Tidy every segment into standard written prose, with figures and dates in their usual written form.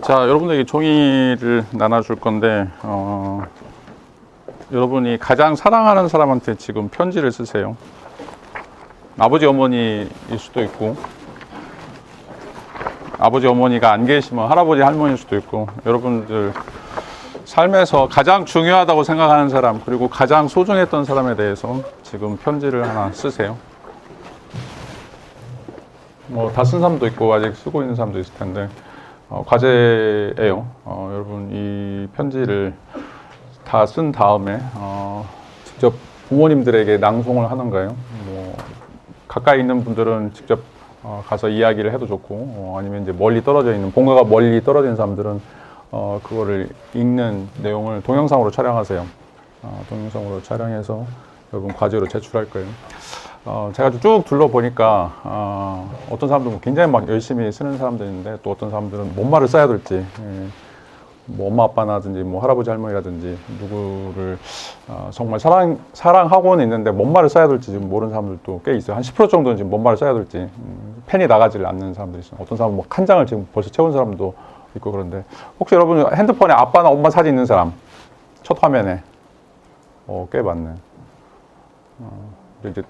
자, 여러분들에게 종이를 나눠줄 건데, 여러분이 가장 사랑하는 사람한테 지금 편지를 쓰세요. 아버지, 어머니일 수도 있고, 아버지, 어머니가 안 계시면 할아버지, 할머니일 수도 있고, 여러분들 삶에서 가장 중요하다고 생각하는 사람, 그리고 가장 소중했던 사람에 대해서 지금 편지를 하나 쓰세요. 뭐, 다 쓴 사람도 있고, 아직 쓰고 있는 사람도 있을 텐데, 과제예요. 여러분, 이 편지를 다 쓴 다음에, 직접 부모님들에게 낭송을 하는 거예요. 뭐, 가까이 있는 분들은 직접 가서 이야기를 해도 좋고, 아니면 이제 멀리 떨어져 있는, 본가가 멀리 떨어진 사람들은 그거를 읽는 내용을 동영상으로 촬영하세요. 동영상으로 촬영해서 여러분 과제로 제출할 거예요. 제가 쭉 둘러보니까 어떤 사람들은 굉장히 막 열심히 쓰는 사람들이 있는데, 또 어떤 사람들은 뭔 말을 써야 될지, 뭐 엄마 아빠나든지 뭐 할아버지 할머니라든지 누구를 정말 사랑하고는 있는데 뭔 말을 써야 될지 지금 모르는 사람들도 꽤 있어요. 한 10% 정도는 지금 뭔 말을 써야 될지 펜이 나가지를 않는 사람들이 있어요. 어떤 사람은 뭐 한 장을 지금 벌써 채운 사람도 있고. 그런데 혹시 여러분 핸드폰에 아빠나 엄마 사진 있는 사람 첫 화면에 꽤 많네. 이제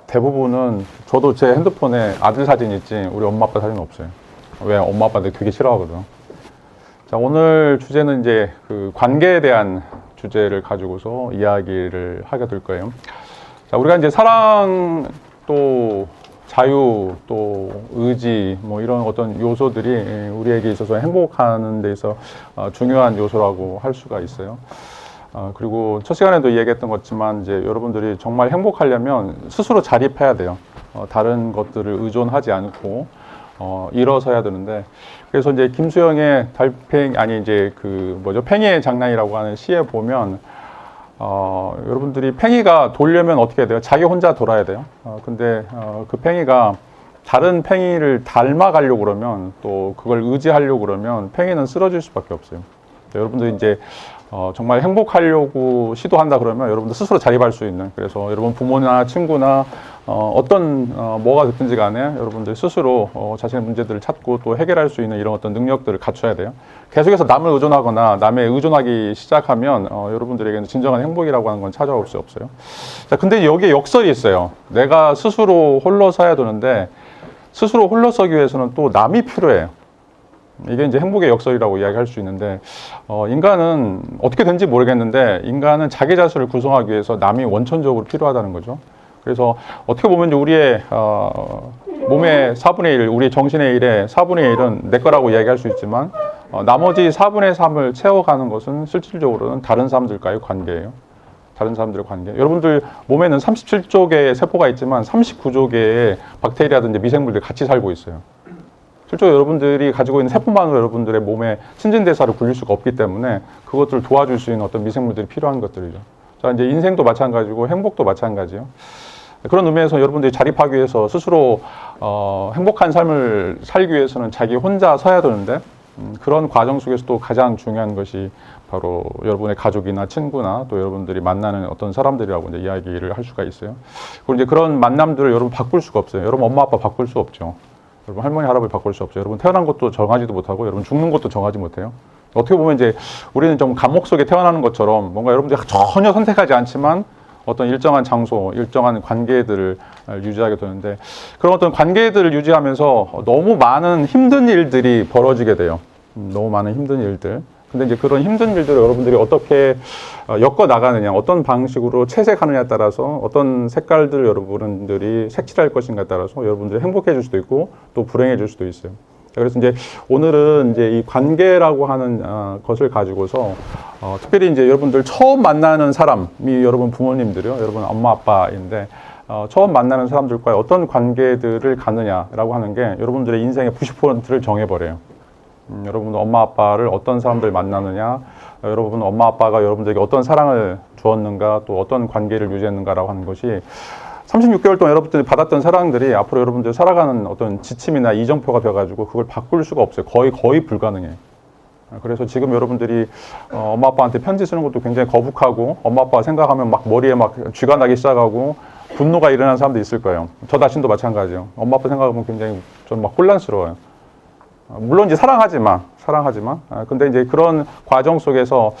대부분은, 저도 제 핸드폰에 아들 사진 있지 우리 엄마 아빠 사진은 없어요. 왜? 엄마 아빠들 되게 싫어하거든. 자, 오늘 주제는 이제 그 관계에 대한 주제를 가지고서 이야기를 하게 될 거예요. 자, 우리가 이제 사랑, 또 자유, 또 의지, 뭐 이런 어떤 요소들이 우리에게 있어서 행복하는 데 있어 중요한 요소라고 할 수가 있어요. 그리고 첫 시간에도 이야기했던 것지만, 이제 여러분들이 정말 행복하려면 스스로 자립해야 돼요. 다른 것들을 의존하지 않고 일어서야 되는데, 그래서 이제 김수영의 팽이의 장난이라고 하는 시에 보면 여러분들이 팽이가 돌려면 어떻게 해야 돼요? 자기 혼자 돌아야 돼요. 근데 그 팽이가 다른 팽이를 닮아가려고 그러면, 또 그걸 의지하려고 그러면 팽이는 쓰러질 수밖에 없어요. 여러분들이 이제 정말 행복하려고 시도한다 그러면 여러분들 스스로 자립할 수 있는, 그래서 여러분 부모나 친구나 뭐가 됐든지 간에 여러분들 스스로 자신의 문제들을 찾고 또 해결할 수 있는 이런 어떤 능력들을 갖춰야 돼요. 계속해서 남을 의존하거나 남에 의존하기 시작하면 여러분들에게는 진정한 행복이라고 하는 건 찾아올 수 없어요. 자, 근데 여기에 역설이 있어요. 내가 스스로 홀로 서야 되는데, 스스로 홀로 서기 위해서는 또 남이 필요해요. 이게 이제 행복의 역설이라고 이야기할 수 있는데, 인간은 어떻게 된지 모르겠는데, 인간은 자기 자신을 구성하기 위해서 남이 원천적으로 필요하다는 거죠. 그래서 어떻게 보면 우리의 몸의 4분의 1, 우리 정신의 1의 4분의 1은 내 거라고 이야기할 수 있지만, 나머지 4분의 3을 채워가는 것은 실질적으로는 다른 사람들과의 관계예요. 다른 사람들의 관계. 여러분들 몸에는 37조 개의 세포가 있지만 39조 개의 박테리아든지 미생물들이 같이 살고 있어요. 실제로 여러분들이 가지고 있는 세포만으로 여러분들의 몸의 신진대사를 굴릴 수가 없기 때문에 그것들을 도와줄 수 있는 어떤 미생물들이 필요한 것들이죠. 자, 이제 인생도 마찬가지고 행복도 마찬가지요. 그런 의미에서 여러분들이 자립하기 위해서 스스로 행복한 삶을 살기 위해서는 자기 혼자 서야 되는데, 그런 과정 속에서도 가장 중요한 것이 바로 여러분의 가족이나 친구나 또 여러분들이 만나는 어떤 사람들이라고 이제 이야기를 할 수가 있어요. 그리고 이제 그런 만남들을 여러분 바꿀 수가 없어요. 여러분 엄마 아빠 바꿀 수 없죠. 여러분 할머니 할아버지 바꿀 수 없죠. 여러분 태어난 것도 정하지도 못하고 여러분 죽는 것도 정하지 못해요. 어떻게 보면 이제 우리는 좀 감옥 속에 태어나는 것처럼 뭔가 여러분들이 전혀 선택하지 않지만 어떤 일정한 장소, 일정한 관계들을 유지하게 되는데, 그런 어떤 관계들을 유지하면서 너무 많은 힘든 일들이 벌어지게 돼요. 너무 많은 힘든 일들. 근데 이제 그런 힘든 일들을 여러분들이 어떻게 엮어 나가느냐, 어떤 방식으로 채색하느냐에 따라서 어떤 색깔들을 여러분들이 색칠할 것인가에 따라서 여러분들이 행복해질 수도 있고 또 불행해질 수도 있어요. 그래서 이제 오늘은 이제 이 관계라고 하는 것을 가지고서 특별히 이제 여러분들 처음 만나는 사람이 여러분 부모님들이요, 여러분 엄마 아빠인데, 처음 만나는 사람들과의 어떤 관계들을 갖느냐라고 하는 게 여러분들의 인생의 90%를 정해버려요. 여러분 엄마 아빠를 어떤 사람들 만나느냐, 여러분 엄마 아빠가 여러분들에게 어떤 사랑을 주었는가, 또 어떤 관계를 유지했는가라고 하는 것이 36개월 동안 여러분들이 받았던 사랑들이 앞으로 여러분들 살아가는 어떤 지침이나 이정표가 돼가지고 그걸 바꿀 수가 없어요. 거의 불가능해요. 그래서 지금 여러분들이 엄마 아빠한테 편지 쓰는 것도 굉장히 거북하고, 엄마 아빠 생각하면 막 머리에 막 쥐가 나기 시작하고 분노가 일어나는 사람도 있을 거예요. 저 자신도 마찬가지예요. 엄마 아빠 생각하면 굉장히 좀 막 혼란스러워요. 물론 이제 사랑하지만 사랑하지만 근데 이제 그런 과정 속에서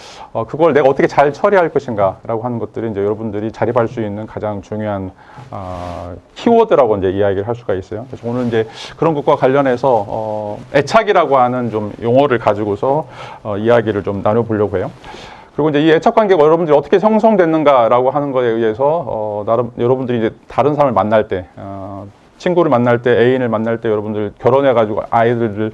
그걸 내가 어떻게 잘 처리할 것인가라고 하는 것들이 이제 여러분들이 자립할 수 있는 가장 중요한 키워드라고 이제 이야기를 할 수가 있어요. 그래서 오늘 이제 그런 것과 관련해서 애착이라고 하는 좀 용어를 가지고서 이야기를 좀 나눠보려고 해요. 그리고 이제 이 애착 관계가 여러분들이 어떻게 형성됐는가라고 하는 것에 의해서 나름 여러분들이 이제 다른 사람을 만날 때 친구를 만날 때, 애인을 만날 때 여러분들 결혼해가지고 아이들을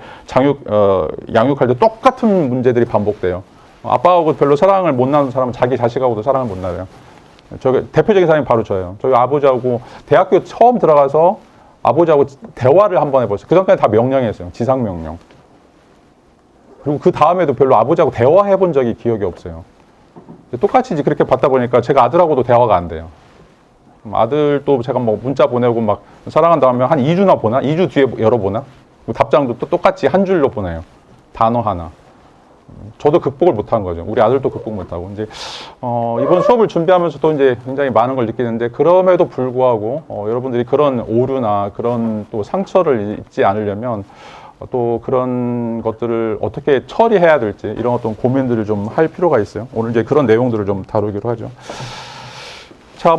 양육할 때 똑같은 문제들이 반복돼요. 아빠하고 별로 사랑을 못 나누는 사람은 자기 자식하고도 사랑을 못 나눠요. 대표적인 사람이 바로 저예요. 저희 아버지하고 대학교 처음 들어가서 아버지하고 대화를 한번 해봤어요. 그 전까지 다 명령이었어요. 지상명령. 그리고 그 다음에도 별로 아버지하고 대화해본 적이 기억이 없어요. 똑같이 이제 그렇게 받다 보니까 제가 아들하고도 대화가 안 돼요. 아들도 제가 뭐 문자 보내고 막 사랑한다 하면 한 2주나 보나? 2주 뒤에 열어보나? 답장도 또 똑같이 한 줄로 보내요. 단어 하나. 저도 극복을 못한 거죠. 우리 아들도 극복 못하고. 이제, 이번 수업을 준비하면서도 이제 굉장히 많은 걸 느끼는데, 그럼에도 불구하고, 여러분들이 그런 오류나 그런 또 상처를 입지 않으려면, 또 그런 것들을 어떻게 처리해야 될지, 이런 어떤 고민들을 좀 할 필요가 있어요. 오늘 이제 그런 내용들을 좀 다루기로 하죠. 자,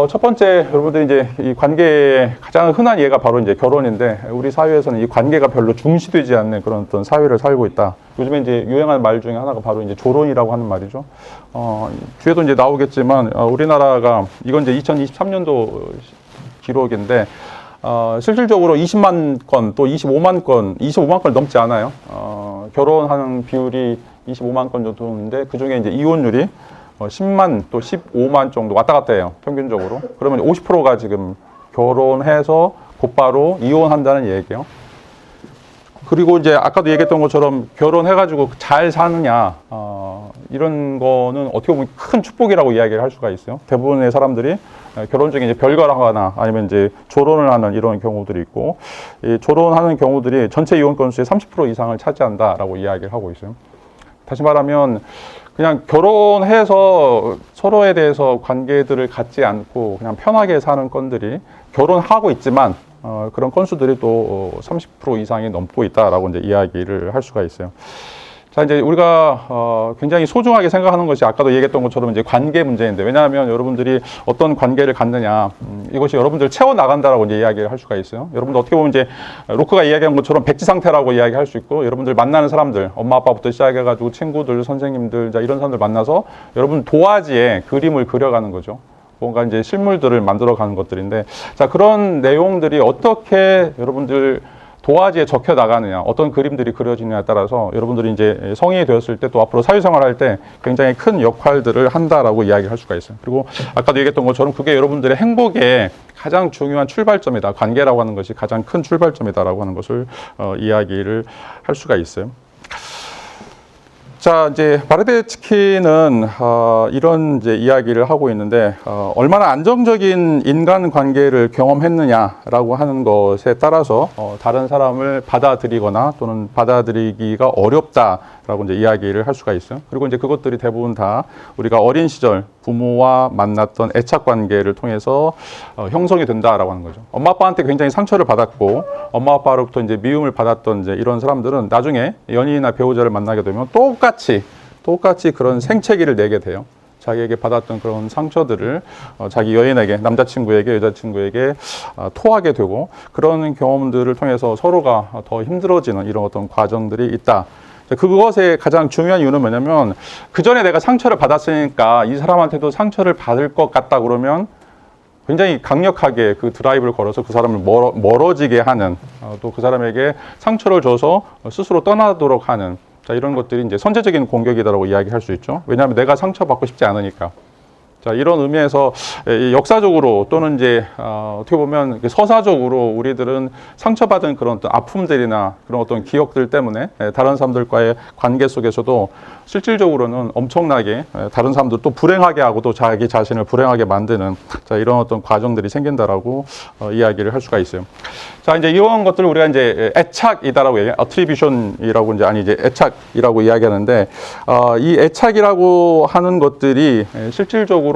첫 번째, 여러분들이 이제 이 관계의 가장 흔한 예가 바로 이제 결혼인데, 우리 사회에서는 이 관계가 별로 중시되지 않는 그런 어떤 사회를 살고 있다. 요즘에 이제 유행하는 말 중에 하나가 바로 이제 조론이라고 하는 말이죠. 뒤에도 이제 나오겠지만, 우리나라가, 이건 이제 2023년도 기록인데, 실질적으로 20만 건, 또 25만 건 넘지 않아요. 결혼하는 비율이 25만 건 정도인데, 그 중에 이제 이혼율이 10만 또 15만 정도 왔다 갔다 해요. 평균적으로. 그러면 50%가 지금 결혼해서 곧바로 이혼한다는 얘기예요. 그리고 이제 아까도 얘기했던 것처럼 결혼해가지고 잘 사느냐, 이런 거는 어떻게 보면 큰 축복이라고 이야기를 할 수가 있어요. 대부분의 사람들이 결혼 중에 이제 별거를 하거나 아니면 이제 조론을 하는 이런 경우들이 있고, 이 조론하는 경우들이 전체 이혼 건수의 30% 이상을 차지한다라고 이야기를 하고 있어요. 다시 말하면 그냥 결혼해서 서로에 대해서 관계들을 갖지 않고 그냥 편하게 사는 건들이 결혼하고 있지만 그런 건수들이 또 30% 이상이 넘고 있다라고 이제 이야기를 할 수가 있어요. 자, 이제 우리가 굉장히 소중하게 생각하는 것이 아까도 얘기했던 것처럼 이제 관계 문제인데, 왜냐하면 여러분들이 어떤 관계를 갖느냐, 이것이 여러분들 채워나간다라고 이제 이야기를 할 수가 있어요. 여러분들 어떻게 보면 이제 로크가 이야기한 것처럼 백지 상태라고 이야기할 수 있고, 여러분들 만나는 사람들, 엄마 아빠부터 시작해가지고 친구들, 선생님들, 자, 이런 사람들 만나서 여러분 도화지에 그림을 그려가는 거죠. 뭔가 이제 실물들을 만들어가는 것들인데, 자, 그런 내용들이 어떻게 여러분들 도화지에 적혀 나가느냐, 어떤 그림들이 그려지느냐에 따라서 여러분들이 이제 성인이 되었을 때 또 앞으로 사회생활할 때 굉장히 큰 역할들을 한다라고 이야기할 수가 있어요. 그리고 아까도 얘기했던 것처럼 그게 여러분들의 행복의 가장 중요한 출발점이다. 관계라고 하는 것이 가장 큰 출발점이다라고 하는 것을 이야기를 할 수가 있어요. 자, 이제 바르데츠키는 이런 이제 이야기를 하고 있는데, 얼마나 안정적인 인간 관계를 경험했느냐라고 하는 것에 따라서 다른 사람을 받아들이거나 또는 받아들이기가 어렵다라고 이제 이야기를 할 수가 있어요. 그리고 이제 그것들이 대부분 다 우리가 어린 시절 부모와 만났던 애착 관계를 통해서 형성이 된다라고 하는 거죠. 엄마 아빠한테 굉장히 상처를 받았고, 엄마 아빠로부터 이제 미움을 받았던 이제 이런 사람들은 나중에 연인이나 배우자를 만나게 되면 똑같이 그런 생채기를 내게 돼요. 자기에게 받았던 그런 상처들을 자기 여인에게, 남자친구에게, 여자친구에게 토하게 되고, 그런 경험들을 통해서 서로가 더 힘들어지는 이런 어떤 과정들이 있다. 그것의 가장 중요한 이유는 뭐냐면, 그 전에 내가 상처를 받았으니까 이 사람한테도 상처를 받을 것 같다 그러면 굉장히 강력하게 그 드라이브를 걸어서 그 사람을 멀어지게 하는, 또 그 사람에게 상처를 줘서 스스로 떠나도록 하는, 자, 이런 것들이 이제 선제적인 공격이다라고 이야기할 수 있죠. 왜냐하면 내가 상처받고 싶지 않으니까. 자, 이런 의미에서 역사적으로 또는 이제 어떻게 보면 서사적으로 우리들은 상처받은 그런 어떤 아픔들이나 그런 어떤 기억들 때문에 다른 사람들과의 관계 속에서도 실질적으로는 엄청나게 다른 사람들 또 불행하게 하고 또 자기 자신을 불행하게 만드는, 자, 이런 어떤 과정들이 생긴다라고 이야기를 할 수가 있어요. 자, 이제 이런 것들을 우리가 이제 애착이다라고 얘기해요. attribution이라고 이제 애착이라고 이야기하는데, 이 애착이라고 하는 것들이 실질적으로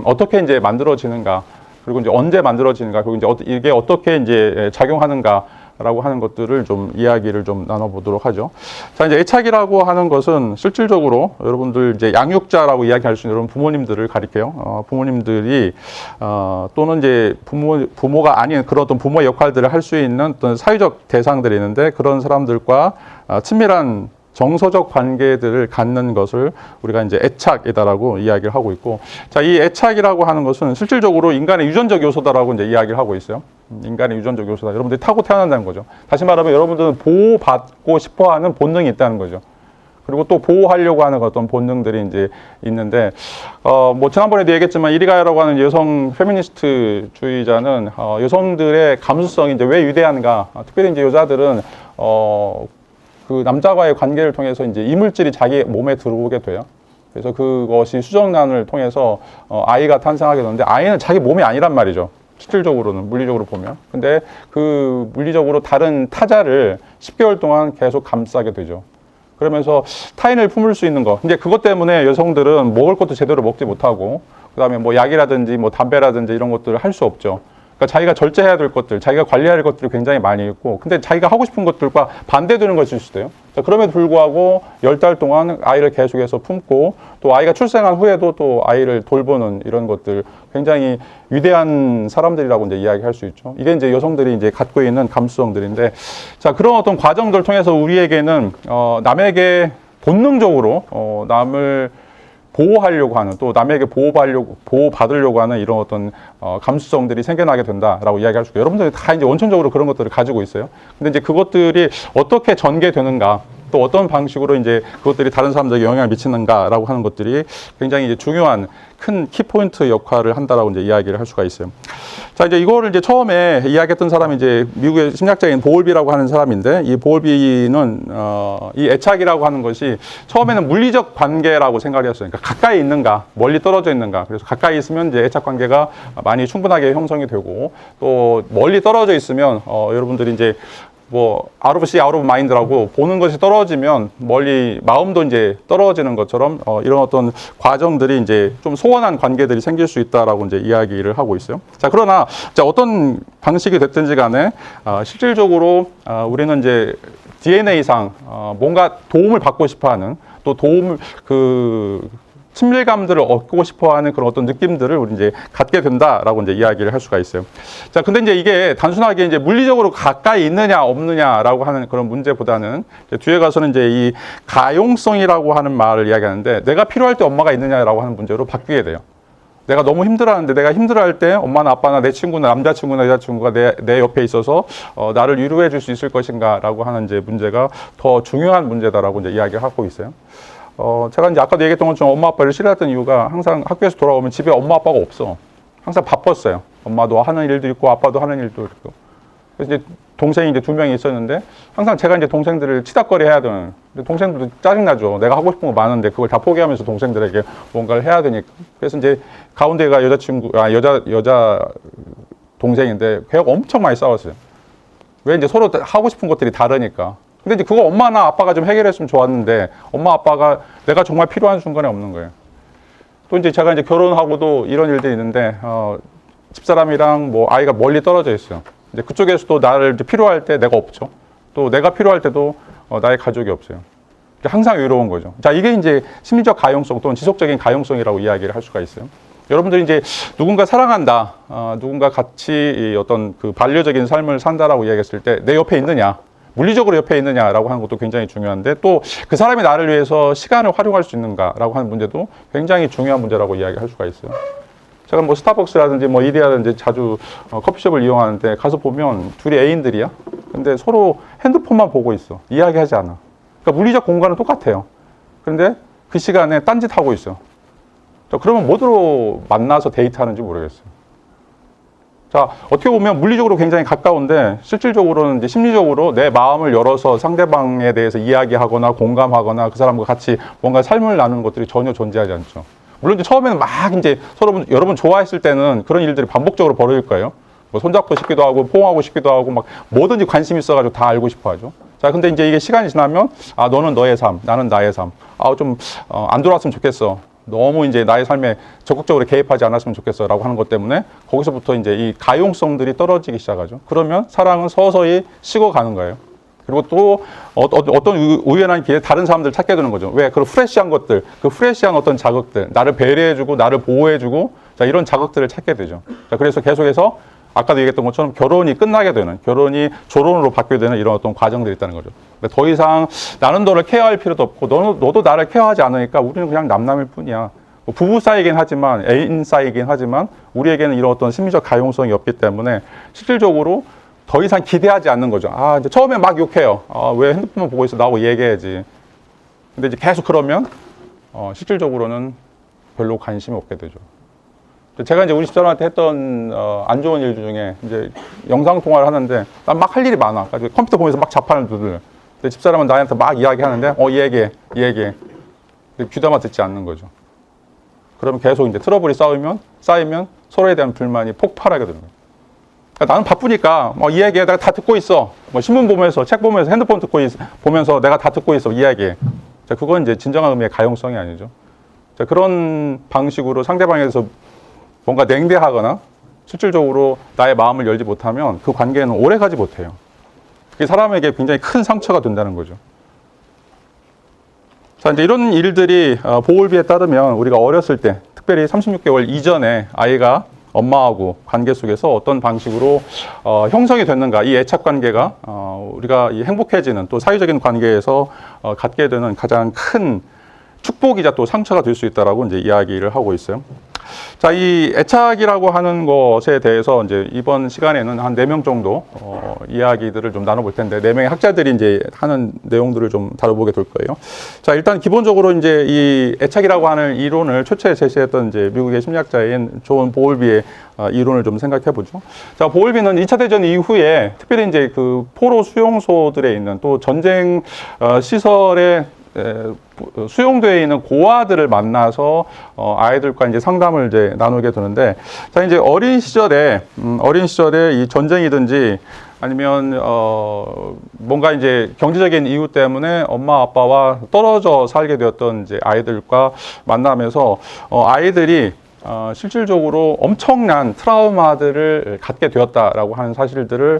어떻게 이제 만들어지는가, 그리고 이제 언제 만들어지는가, 그리고 이제 이게 어떻게 이제 작용하는가, 라고 하는 것들을 좀 이야기를 좀 나눠보도록 하죠. 자, 이제 애착이라고 하는 것은 실질적으로 여러분들 이제 양육자라고 이야기할 수 있는 여러분 부모님들을 가리켜요. 부모님들이, 또는 이제 부모가 아닌 그런 어떤 부모의 역할들을 할 수 있는 어떤 사회적 대상들이 있는데 그런 사람들과 친밀한 정서적 관계들을 갖는 것을 우리가 이제 애착이다라고 이야기를 하고 있고, 자, 이 애착이라고 하는 것은 실질적으로 인간의 유전적 요소다라고 이제 이야기를 하고 있어요. 인간의 유전적 요소다. 여러분들이 타고 태어난다는 거죠. 다시 말하면 여러분들은 보호받고 싶어 하는 본능이 있다는 거죠. 그리고 또 보호하려고 하는 어떤 본능들이 이제 있는데, 뭐, 지난번에도 얘기했지만, 이리가야라고 하는 여성 페미니스트 주의자는, 여성들의 감수성이 이제 왜 위대한가, 특별히 이제 여자들은, 그 남자와의 관계를 통해서 이제 이물질이 자기 몸에 들어오게 돼요. 그래서 그것이 수정란을 통해서 아이가 탄생하게 되는데 아이는 자기 몸이 아니란 말이죠. 실질적으로는, 물리적으로 보면. 근데 그 물리적으로 다른 타자를 10개월 동안 계속 감싸게 되죠. 그러면서 타인을 품을 수 있는 거. 근데 그것 때문에 여성들은 먹을 것도 제대로 먹지 못하고, 그 다음에 뭐 약이라든지 뭐 담배라든지 이런 것들을 할 수 없죠. 그러니까 자기가 절제해야 될 것들, 자기가 관리할 것들이 굉장히 많이 있고, 근데 자기가 하고 싶은 것들과 반대되는 것일 수도 있어요. 자, 그럼에도 불구하고 10달 동안 아이를 계속해서 품고, 또 아이가 출생한 후에도 또 아이를 돌보는 이런 것들, 굉장히 위대한 사람들이라고 이제 이야기할 수 있죠. 이게 이제 여성들이 이제 갖고 있는 감수성들인데, 자, 그런 어떤 과정들 통해서 우리에게는, 남에게 본능적으로, 남을 보호하려고 하는, 또 남에게 보호받으려고 하는 이런 어떤 감수성들이 생겨나게 된다라고 이야기할 수 있고, 여러분들이 다 이제 원천적으로 그런 것들을 가지고 있어요. 근데 이제 그것들이 어떻게 전개되는가, 또 어떤 방식으로 이제 그것들이 다른 사람들에게 영향을 미치는가라고 하는 것들이 굉장히 이제 중요한 큰 키포인트 역할을 한다라고 이제 이야기를 할 수가 있어요. 자, 이제 이거를 이제 처음에 이야기했던 사람이 이제 미국의 심리학자인 보울비라고 하는 사람인데, 이 보울비는 이 애착이라고 하는 것이 처음에는 물리적 관계라고 생각을 했어요. 그러니까 가까이 있는가, 멀리 떨어져 있는가. 그래서 가까이 있으면 이제 애착 관계가 많이 충분하게 형성이 되고, 또 멀리 떨어져 있으면 여러분들이 이제 뭐 out of sight, out of mind라고 보는 것이 떨어지면 멀리 마음도 이제 떨어지는 것처럼 이런 어떤 과정들이 이제 좀 소원한 관계들이 생길 수 있다라고 이제 이야기를 하고 있어요. 자, 그러나 자, 어떤 방식이 됐든지 간에 실질적으로 우리는 이제 DNA상 뭔가 도움을 받고 싶어하는, 또 도움을 친밀감들을 얻고 싶어 하는 그런 어떤 느낌들을 우리 이제 갖게 된다라고 이제 이야기를 할 수가 있어요. 자, 근데 이제 이게 단순하게 이제 물리적으로 가까이 있느냐 없느냐라고 하는 그런 문제보다는 이제 뒤에 가서는 이제 이 가용성이라고 하는 말을 이야기하는데, 내가 필요할 때 엄마가 있느냐라고 하는 문제로 바뀌게 돼요. 내가 너무 힘들어하는데, 내가 힘들어할 때 엄마나 아빠나 내 친구나 남자친구나 여자친구가 내 옆에 있어서 나를 위로해 줄 수 있을 것인가라고 하는 이제 문제가 더 중요한 문제다라고 이제 이야기를 하고 있어요. 제가 이제 아까도 얘기했던 것처럼 엄마 아빠를 싫어했던 이유가, 항상 학교에서 돌아오면 집에 엄마 아빠가 없어. 항상 바빴어요. 엄마도 하는 일도 있고 아빠도 하는 일도 있고. 그래서 이제 동생이 이제 2명이 있었는데, 항상 제가 이제 동생들을 치닥거리 해야 되는, 동생들도 짜증나죠. 내가 하고 싶은 거 많은데 그걸 다 포기하면서 동생들에게 뭔가를 해야 되니까. 그래서 이제 가운데가 여자 동생인데 걔하고 엄청 많이 싸웠어요. 왜? 이제 서로 하고 싶은 것들이 다르니까. 근데 이제 그거 엄마나 아빠가 좀 해결했으면 좋았는데, 엄마 아빠가 내가 정말 필요한 순간에 없는 거예요. 또 이제 제가 이제 결혼하고도 이런 일들이 있는데, 집사람이랑 뭐 아이가 멀리 떨어져 있어요. 이제 그쪽에서도 나를 이제 필요할 때 내가 없죠. 또 내가 필요할 때도 나의 가족이 없어요. 항상 외로운 거죠. 자, 이게 이제 심리적 가용성 또는 지속적인 가용성이라고 이야기를 할 수가 있어요. 여러분들이 이제 누군가 사랑한다, 누군가 같이 어떤 그 반려적인 삶을 산다라고 이야기했을 때 내 옆에 있느냐, 물리적으로 옆에 있느냐라고 하는 것도 굉장히 중요한데, 또 그 사람이 나를 위해서 시간을 활용할 수 있는가라고 하는 문제도 굉장히 중요한 문제라고 이야기할 수가 있어요. 제가 뭐 스타벅스라든지 뭐 이디야든지 자주 커피숍을 이용하는데 가서 보면 둘이 애인들이야. 근데 서로 핸드폰만 보고 있어. 이야기하지 않아. 그러니까 물리적 공간은 똑같아요. 그런데 그 시간에 딴짓하고 있어. 자, 그러면 뭐로 만나서 데이트하는지 모르겠어요. 자, 어떻게 보면 물리적으로 굉장히 가까운데, 실질적으로는 이제 심리적으로 내 마음을 열어서 상대방에 대해서 이야기하거나 공감하거나 그 사람과 같이 뭔가 삶을 나누는 것들이 전혀 존재하지 않죠. 물론 이제 처음에는 막 이제 서로 여러분 좋아했을 때는 그런 일들이 반복적으로 벌어질 거예요. 뭐 손잡고 싶기도 하고 포옹하고 싶기도 하고 막 뭐든지 관심 있어가지고 다 알고 싶어 하죠. 자, 근데 이제 이게 시간이 지나면, 너는 너의 삶, 나는 나의 삶. 좀 안 돌아왔으면 좋겠어. 너무 이제 나의 삶에 적극적으로 개입하지 않았으면 좋겠어라고 하는 것 때문에 거기서부터 이제 이 가용성들이 떨어지기 시작하죠. 그러면 사랑은 서서히 식어가는 거예요. 그리고 또 어떤 우연한 기회에 다른 사람들 찾게 되는 거죠. 왜? 그런 프레시한 것들, 그 프레시한 어떤 자극들, 나를 배려해주고 나를 보호해주고 자, 이런 자극들을 찾게 되죠. 자, 그래서 계속해서 아까도 얘기했던 것처럼 결혼이 끝나게 되는, 결혼이 졸혼으로 바뀌게 되는 이런 어떤 과정들이 있다는 거죠. 더 이상 나는 너를 케어할 필요도 없고 너도 나를 케어하지 않으니까 우리는 그냥 남남일 뿐이야. 뭐 부부 사이긴 하지만 애인 사이긴 하지만 우리에게는 이런 어떤 심리적 가용성이 없기 때문에 실질적으로 더 이상 기대하지 않는 거죠. 아, 이제 처음에 막 욕해요. 아, 왜 핸드폰만 보고 있어? 나하고 얘기해야지. 근데 이제 계속 그러면 실질적으로는 별로 관심이 없게 되죠. 제가 이제 우리 집사람한테 했던 안 좋은 일 중에 이제 영상 통화를 하는데 난 막 할 일이 많아. 컴퓨터 보면서 막 자판을 두들. 근데 집사람은 나한테 막 이야기하는데 얘기해. 귀담아 듣지 않는 거죠. 그러면 계속 이제 트러블이 쌓이면 서로에 대한 불만이 폭발하게 되는 거예요. 그러니까 나는 바쁘니까 이야기해. 내가 다 듣고 있어. 신문 보면서 책 보면서 핸드폰 보면서 내가 다 듣고 있어. 이야기해. 자, 그건 이제 진정한 의미의 가용성이 아니죠. 자, 그런 방식으로 상대방에 대해서 뭔가 냉대하거나 실질적으로 나의 마음을 열지 못하면 그 관계는 오래 가지 못해요. 그게 사람에게 굉장히 큰 상처가 된다는 거죠. 자, 이제 이런 일들이 보울비에 따르면 우리가 어렸을 때, 특별히 36개월 이전에 아이가 엄마하고 관계 속에서 어떤 방식으로 형성이 됐는가, 이 애착 관계가 우리가 이 행복해지는 또 사회적인 관계에서 갖게 되는 가장 큰 축복이자 또 상처가 될 수 있다라고 이제 이야기를 하고 있어요. 자, 이 애착이라고 하는 것에 대해서 이제 이번 시간에는 한 4명 정도 이야기들을 좀 나눠볼 텐데 4명의 학자들이 이제 하는 내용들을 좀 다뤄보게 될 거예요. 자, 일단 기본적으로 이제 이 애착이라고 하는 이론을 초초에 제시했던 이제 미국의 심리학자인 존 보울비의 이론을 좀 생각해 보죠. 자, 보울비는 2차 대전 이후에 특별히 이제 그 포로 수용소들에 있는 또 전쟁 시설에 수용되어 있는 고아들을 만나서 아이들과 이제 상담을 이제 나누게 되는데, 자, 이제 어린 시절에 이 전쟁이든지 아니면 뭔가 이제 경제적인 이유 때문에 엄마 아빠와 떨어져 살게 되었던 이제 아이들과 만나면서 아이들이 실질적으로 엄청난 트라우마들을 갖게 되었다라고 하는 사실들을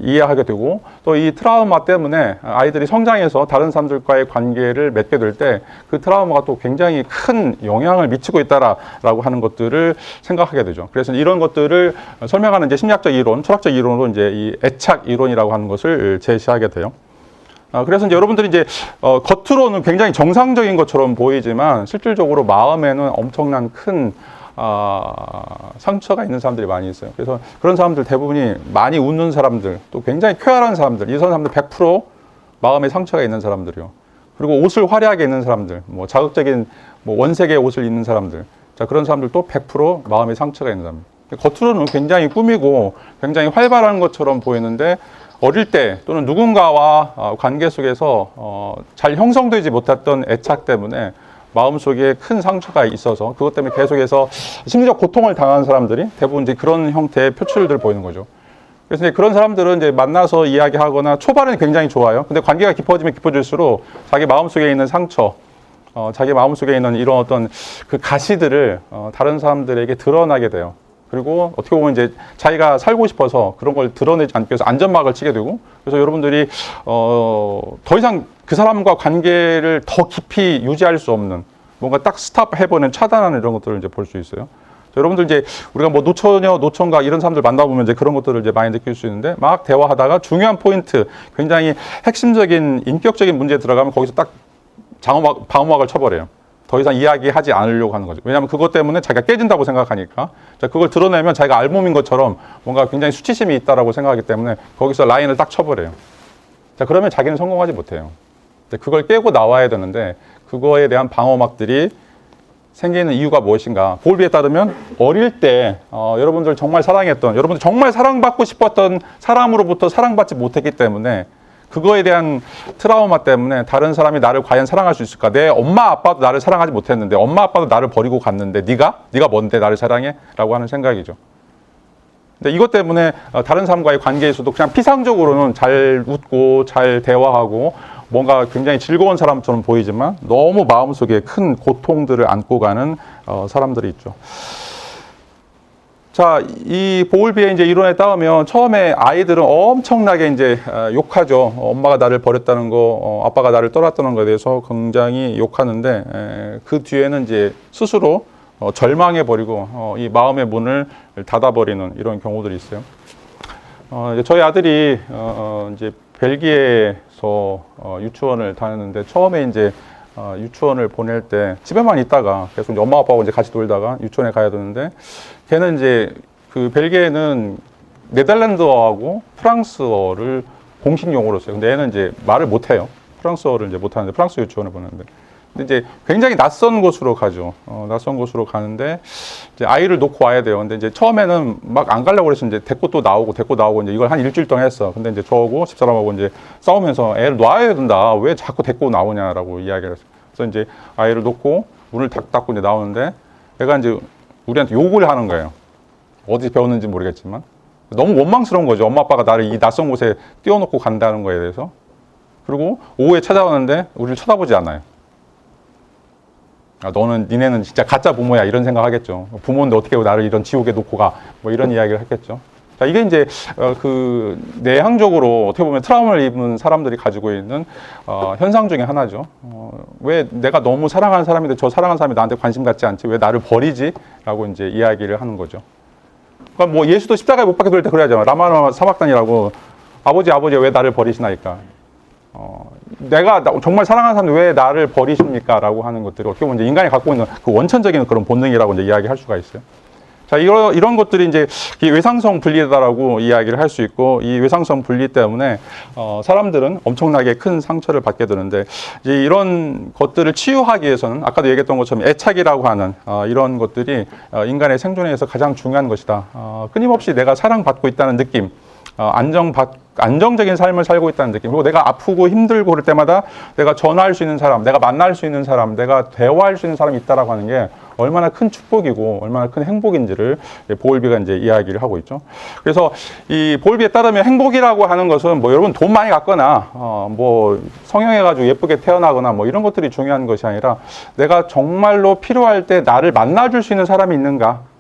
이해하게 되고, 또 이 트라우마 때문에 아이들이 성장해서 다른 사람들과의 관계를 맺게 될 때 그 트라우마가 또 굉장히 큰 영향을 미치고 있다라고 하는 것들을 생각하게 되죠. 그래서 이런 것들을 설명하는 이제 심리학적 이론, 철학적 이론으로 이제 이 애착 이론이라고 하는 것을 제시하게 돼요. 그래서 이제 여러분들이 이제 겉으로는 굉장히 정상적인 것처럼 보이지만 실질적으로 마음에는 엄청난 큰 상처가 있는 사람들이 많이 있어요. 그래서 그런 사람들 대부분이 많이 웃는 사람들, 또 굉장히 쾌활한 사람들, 이 사람들 100% 마음에 상처가 있는 사람들이요. 그리고 옷을 화려하게 입는 사람들, 뭐 자극적인 원색의 옷을 입는 사람들, 자, 그런 사람들도 100% 마음에 상처가 있는 사람들. 겉으로는 굉장히 꾸미고 굉장히 활발한 것처럼 보이는데 어릴 때 또는 누군가와 관계 속에서 잘 형성되지 못했던 애착 때문에 마음속에 큰 상처가 있어서 그것 때문에 계속해서 심리적 고통을 당하는 사람들이 대부분 이제 그런 형태의 표출들을 보이는 거죠. 그래서 이제 그런 사람들은 이제 만나서 이야기하거나 초반에는 굉장히 좋아요. 근데 관계가 깊어지면 깊어질수록 자기 마음속에 있는 상처, 자기 마음속에 있는 이런 어떤 그 가시들을 다른 사람들에게 드러나게 돼요. 그리고 어떻게 보면 이제 자기가 살고 싶어서 그런 걸 드러내지 않기 위해서 안전막을 치게 되고, 그래서 여러분들이 더 이상 그 사람과 관계를 더 깊이 유지할 수 없는 뭔가 딱 스탑해버리는 차단하는 이런 것들을 이제 볼 수 있어요. 여러분들 이제 우리가 뭐 노처녀, 노총각 이런 사람들 만나보면 이제 그런 것들을 이제 많이 느낄 수 있는데, 막 대화하다가 중요한 포인트, 굉장히 핵심적인 인격적인 문제에 들어가면 거기서 딱 방어막을 쳐버려요. 더 이상 이야기하지 않으려고 하는 거죠. 왜냐하면 그것 때문에 자기가 깨진다고 생각하니까. 자, 그걸 드러내면 자기가 알몸인 것처럼 뭔가 굉장히 수치심이 있다라고 생각하기 때문에 거기서 라인을 딱 쳐버려요. 자, 그러면 자기는 성공하지 못해요. 그걸 깨고 나와야 되는데 그거에 대한 방어막들이 생기는 이유가 무엇인가? 보울비에 따르면 어릴 때 여러분들 정말 사랑했던, 여러분들 정말 사랑받고 싶었던 사람으로부터 사랑받지 못했기 때문에 그거에 대한 트라우마 때문에 다른 사람이 나를 과연 사랑할 수 있을까? 내 엄마 아빠도 나를 사랑하지 못했는데, 엄마 아빠도 나를 버리고 갔는데 네가 뭔데 나를 사랑해? 라고 하는 생각이죠. 근데 이것 때문에 다른 사람과의 관계에서도 그냥 피상적으로는 잘 웃고 잘 대화하고 뭔가 굉장히 즐거운 사람처럼 보이지만 너무 마음속에 큰 고통들을 안고 가는 사람들이 있죠. 자, 이 보울비의 이제 이론에 따르면 처음에 아이들은 엄청나게 이제 욕하죠. 엄마가 나를 버렸다는 거, 아빠가 나를 떠났다는 거에 대해서 굉장히 욕하는데 그 뒤에는 이제 스스로 절망해 버리고 이 마음의 문을 닫아 버리는 이런 경우들이 있어요. 이제 저희 아들이 이제 벨기에에서 유치원을 다녔는데 처음에 이제 유치원을 보낼 때 집에만 있다가 계속 엄마 아빠하고 이제 같이 놀다가 유치원에 가야 되는데 걔는 이제 그 벨기에는 네덜란드어하고 프랑스어를 공식 용어로 써요. 근데 얘는 이제 말을 못 해요. 프랑스어를 이제 못 하는데 프랑스 유치원을 보냈는데 근데 이제 굉장히 낯선 곳으로 가죠. 낯선 곳으로 가는데 이제 아이를 놓고 와야 돼요. 근데 이제 처음에는 막 안 가려고 그래서 이제 데리고 또 나오고 이제 이걸 한 일주일 동안 했어. 근데 이제 저하고 집사람하고 이제 싸우면서 애를 놔야 된다. 왜 자꾸 데리고 나오냐라고 이야기를 했어요. 그래서 이제 아이를 놓고 문을 탁 닫고 이제 나오는데 애가 이제 우리한테 욕을 하는 거예요. 어디 배웠는지 모르겠지만 너무 원망스러운 거죠. 엄마 아빠가 나를 이 낯선 곳에 띄워놓고 간다는 거에 대해서. 그리고 오후에 찾아오는데 우리를 쳐다보지 않아요. 니네는 진짜 가짜 부모야 이런 생각하겠죠. 부모인데 어떻게 나를 이런 지옥에 놓고 가 뭐 이런 이야기를 했겠죠. 자, 이게 이제 그 내향적으로 어떻게 보면 트라우마를 입은 사람들이 가지고 있는 현상 중에 하나죠. 왜 내가 너무 사랑하는 사람인데 저 사랑하는 사람이 나한테 관심 갖지 않지? 왜 나를 버리지? 라고 이제 이야기를 하는 거죠. 그러니까 뭐 예수도 십자가에 못 박혀 돌 때 그래야죠. 라마나 사막단이라고 아버지 왜 나를 버리시나이까? 내가 정말 사랑하는 사람이 왜 나를 버리십니까? 라고 하는 것들이 어떻게 보면 이제 인간이 갖고 있는 그 원천적인 그런 본능이라고 이제 이야기할 수가 있어요. 자, 이런 것들이 이제 이 외상성 분리다라고 이야기를 할 수 있고, 이 외상성 분리 때문에 사람들은 엄청나게 큰 상처를 받게 되는데, 이제 이런 것들을 치유하기 위해서는 아까도 얘기했던 것처럼 애착이라고 하는 이런 것들이 인간의 생존에 있어서 가장 중요한 것이다. 끊임없이 내가 사랑받고 있다는 느낌, 안정적인 삶을 살고 있다는 느낌. 그리고 내가 아프고 힘들고 그럴 때마다 내가 전화할 수 있는 사람, 내가 만날 수 있는 사람, 내가 대화할 수 있는 사람이 있다라고 하는 게 얼마나 큰 축복이고 얼마나 큰 행복인지를 보울비가 이제 이야기를 하고 있죠. 그래서 이 보울비에 따르면 행복이라고 하는 것은 뭐 여러분 돈 많이 갖거나 뭐 성형해가지고 예쁘게 태어나거나 뭐 이런 것들이 중요한 것이 아니라 내가 정말로 필요할 때 나를 만나줄 수 있는 사람이 있는가?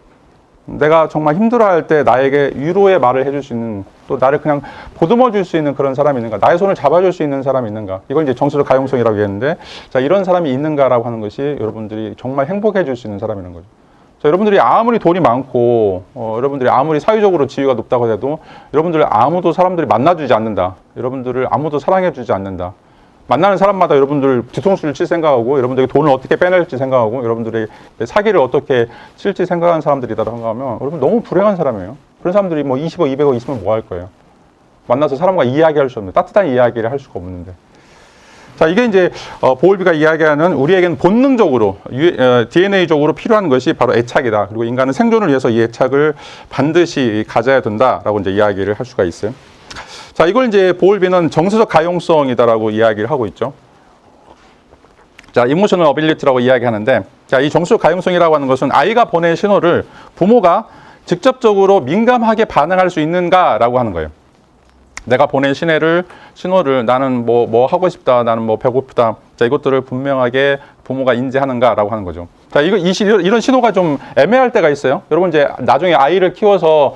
내가 정말 힘들어할 때 나에게 위로의 말을 해줄 수 있는, 또 나를 그냥 보듬어 줄 수 있는 그런 사람이 있는가, 나의 손을 잡아줄 수 있는 사람이 있는가, 이걸 이제 정서적 가용성이라고 했는데, 자, 이런 사람이 있는가라고 하는 것이 여러분들이 정말 행복해 줄 수 있는 사람이 있는 거죠. 자, 여러분들이 아무리 돈이 많고 여러분들이 아무리 사회적으로 지위가 높다고 해도 여러분들 아무도 사람들이 만나주지 않는다, 여러분들을 아무도 사랑해 주지 않는다, 만나는 사람마다 여러분들 뒤통수를 칠 생각하고 여러분들에게 돈을 어떻게 빼낼지 생각하고 여러분들의 사기를 어떻게 칠지 생각하는 사람들이다라고 하면 여러분 너무 불행한 사람이에요. 그런 사람들이 뭐 20억, 200억 있으면 뭐 할 거예요? 만나서 사람과 이야기할 수 없는, 따뜻한 이야기를 할 수가 없는데. 자, 이게 이제 보울비가 이야기하는 우리에게는 본능적으로 DNA적으로 필요한 것이 바로 애착이다. 그리고 인간은 생존을 위해서 이 애착을 반드시 가져야 된다라고 이제 이야기를 할 수가 있어요. 자, 이걸 이제 보울비는 정서적 가용성이다라고 이야기를 하고 있죠. 자, 이모셔널 어빌리티라고 이야기하는데, 자, 이 정서적 가용성이라고 하는 것은 아이가 보낸 신호를 부모가 직접적으로 민감하게 반응할 수 있는가라고 하는 거예요. 내가 보낸 신호를 나는 뭐 하고 싶다, 나는 뭐 배고프다. 자, 이것들을 분명하게 부모가 인지하는가라고 하는 거죠. 자, 이런 신호가 좀 애매할 때가 있어요. 여러분 이제 나중에 아이를 키워서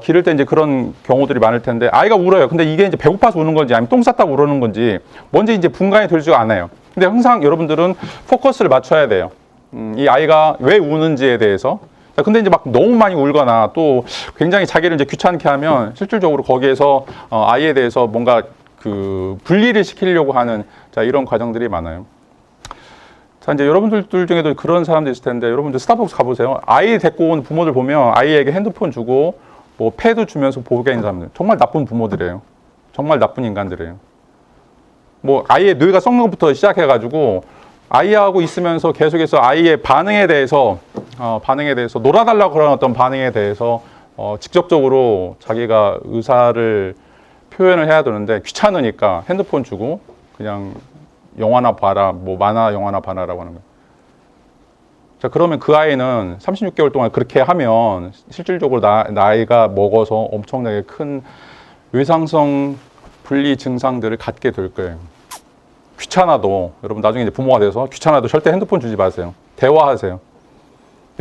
기를 때 이제 그런 경우들이 많을 텐데, 아이가 울어요. 근데 이게 이제 배고파서 우는 건지 아니면 똥 쌌다고 우는 건지 뭔지 이제 분간이 되지가 않아요. 근데 항상 여러분들은 포커스를 맞춰야 돼요. 이 아이가 왜 우는지에 대해서. 자, 근데 이제 막 너무 많이 울거나 또 굉장히 자기를 이제 귀찮게 하면 실질적으로 거기에서 아이에 대해서 뭔가 그 분리를 시키려고 하는, 자, 이런 과정들이 많아요. 자, 이제 여러분들 중에도 그런 사람들 있을 텐데, 여러분들 스타벅스 가보세요. 아이 데리고 온 부모들 보면 아이에게 핸드폰 주고 뭐 패드 주면서 보게 하는 사람들 정말 나쁜 부모들이에요. 정말 나쁜 인간들이에요. 뭐 아이의 뇌가 썩는 것부터 시작해가지고 아이하고 있으면서 계속해서 아이의 반응에 대해서 놀아달라고 그러는 어떤 반응에 대해서 직접적으로 자기가 의사를 표현을 해야 되는데 귀찮으니까 핸드폰 주고 그냥 영화나 봐라, 뭐 만화 영화나 봐라라고 하는 거예요. 자, 그러면 그 아이는 36개월 동안 그렇게 하면 실질적으로 나이가 먹어서 엄청나게 큰 외상성 분리 증상들을 갖게 될 거예요. 귀찮아도, 여러분 나중에 이제 부모가 돼서 귀찮아도 절대 핸드폰 주지 마세요. 대화하세요.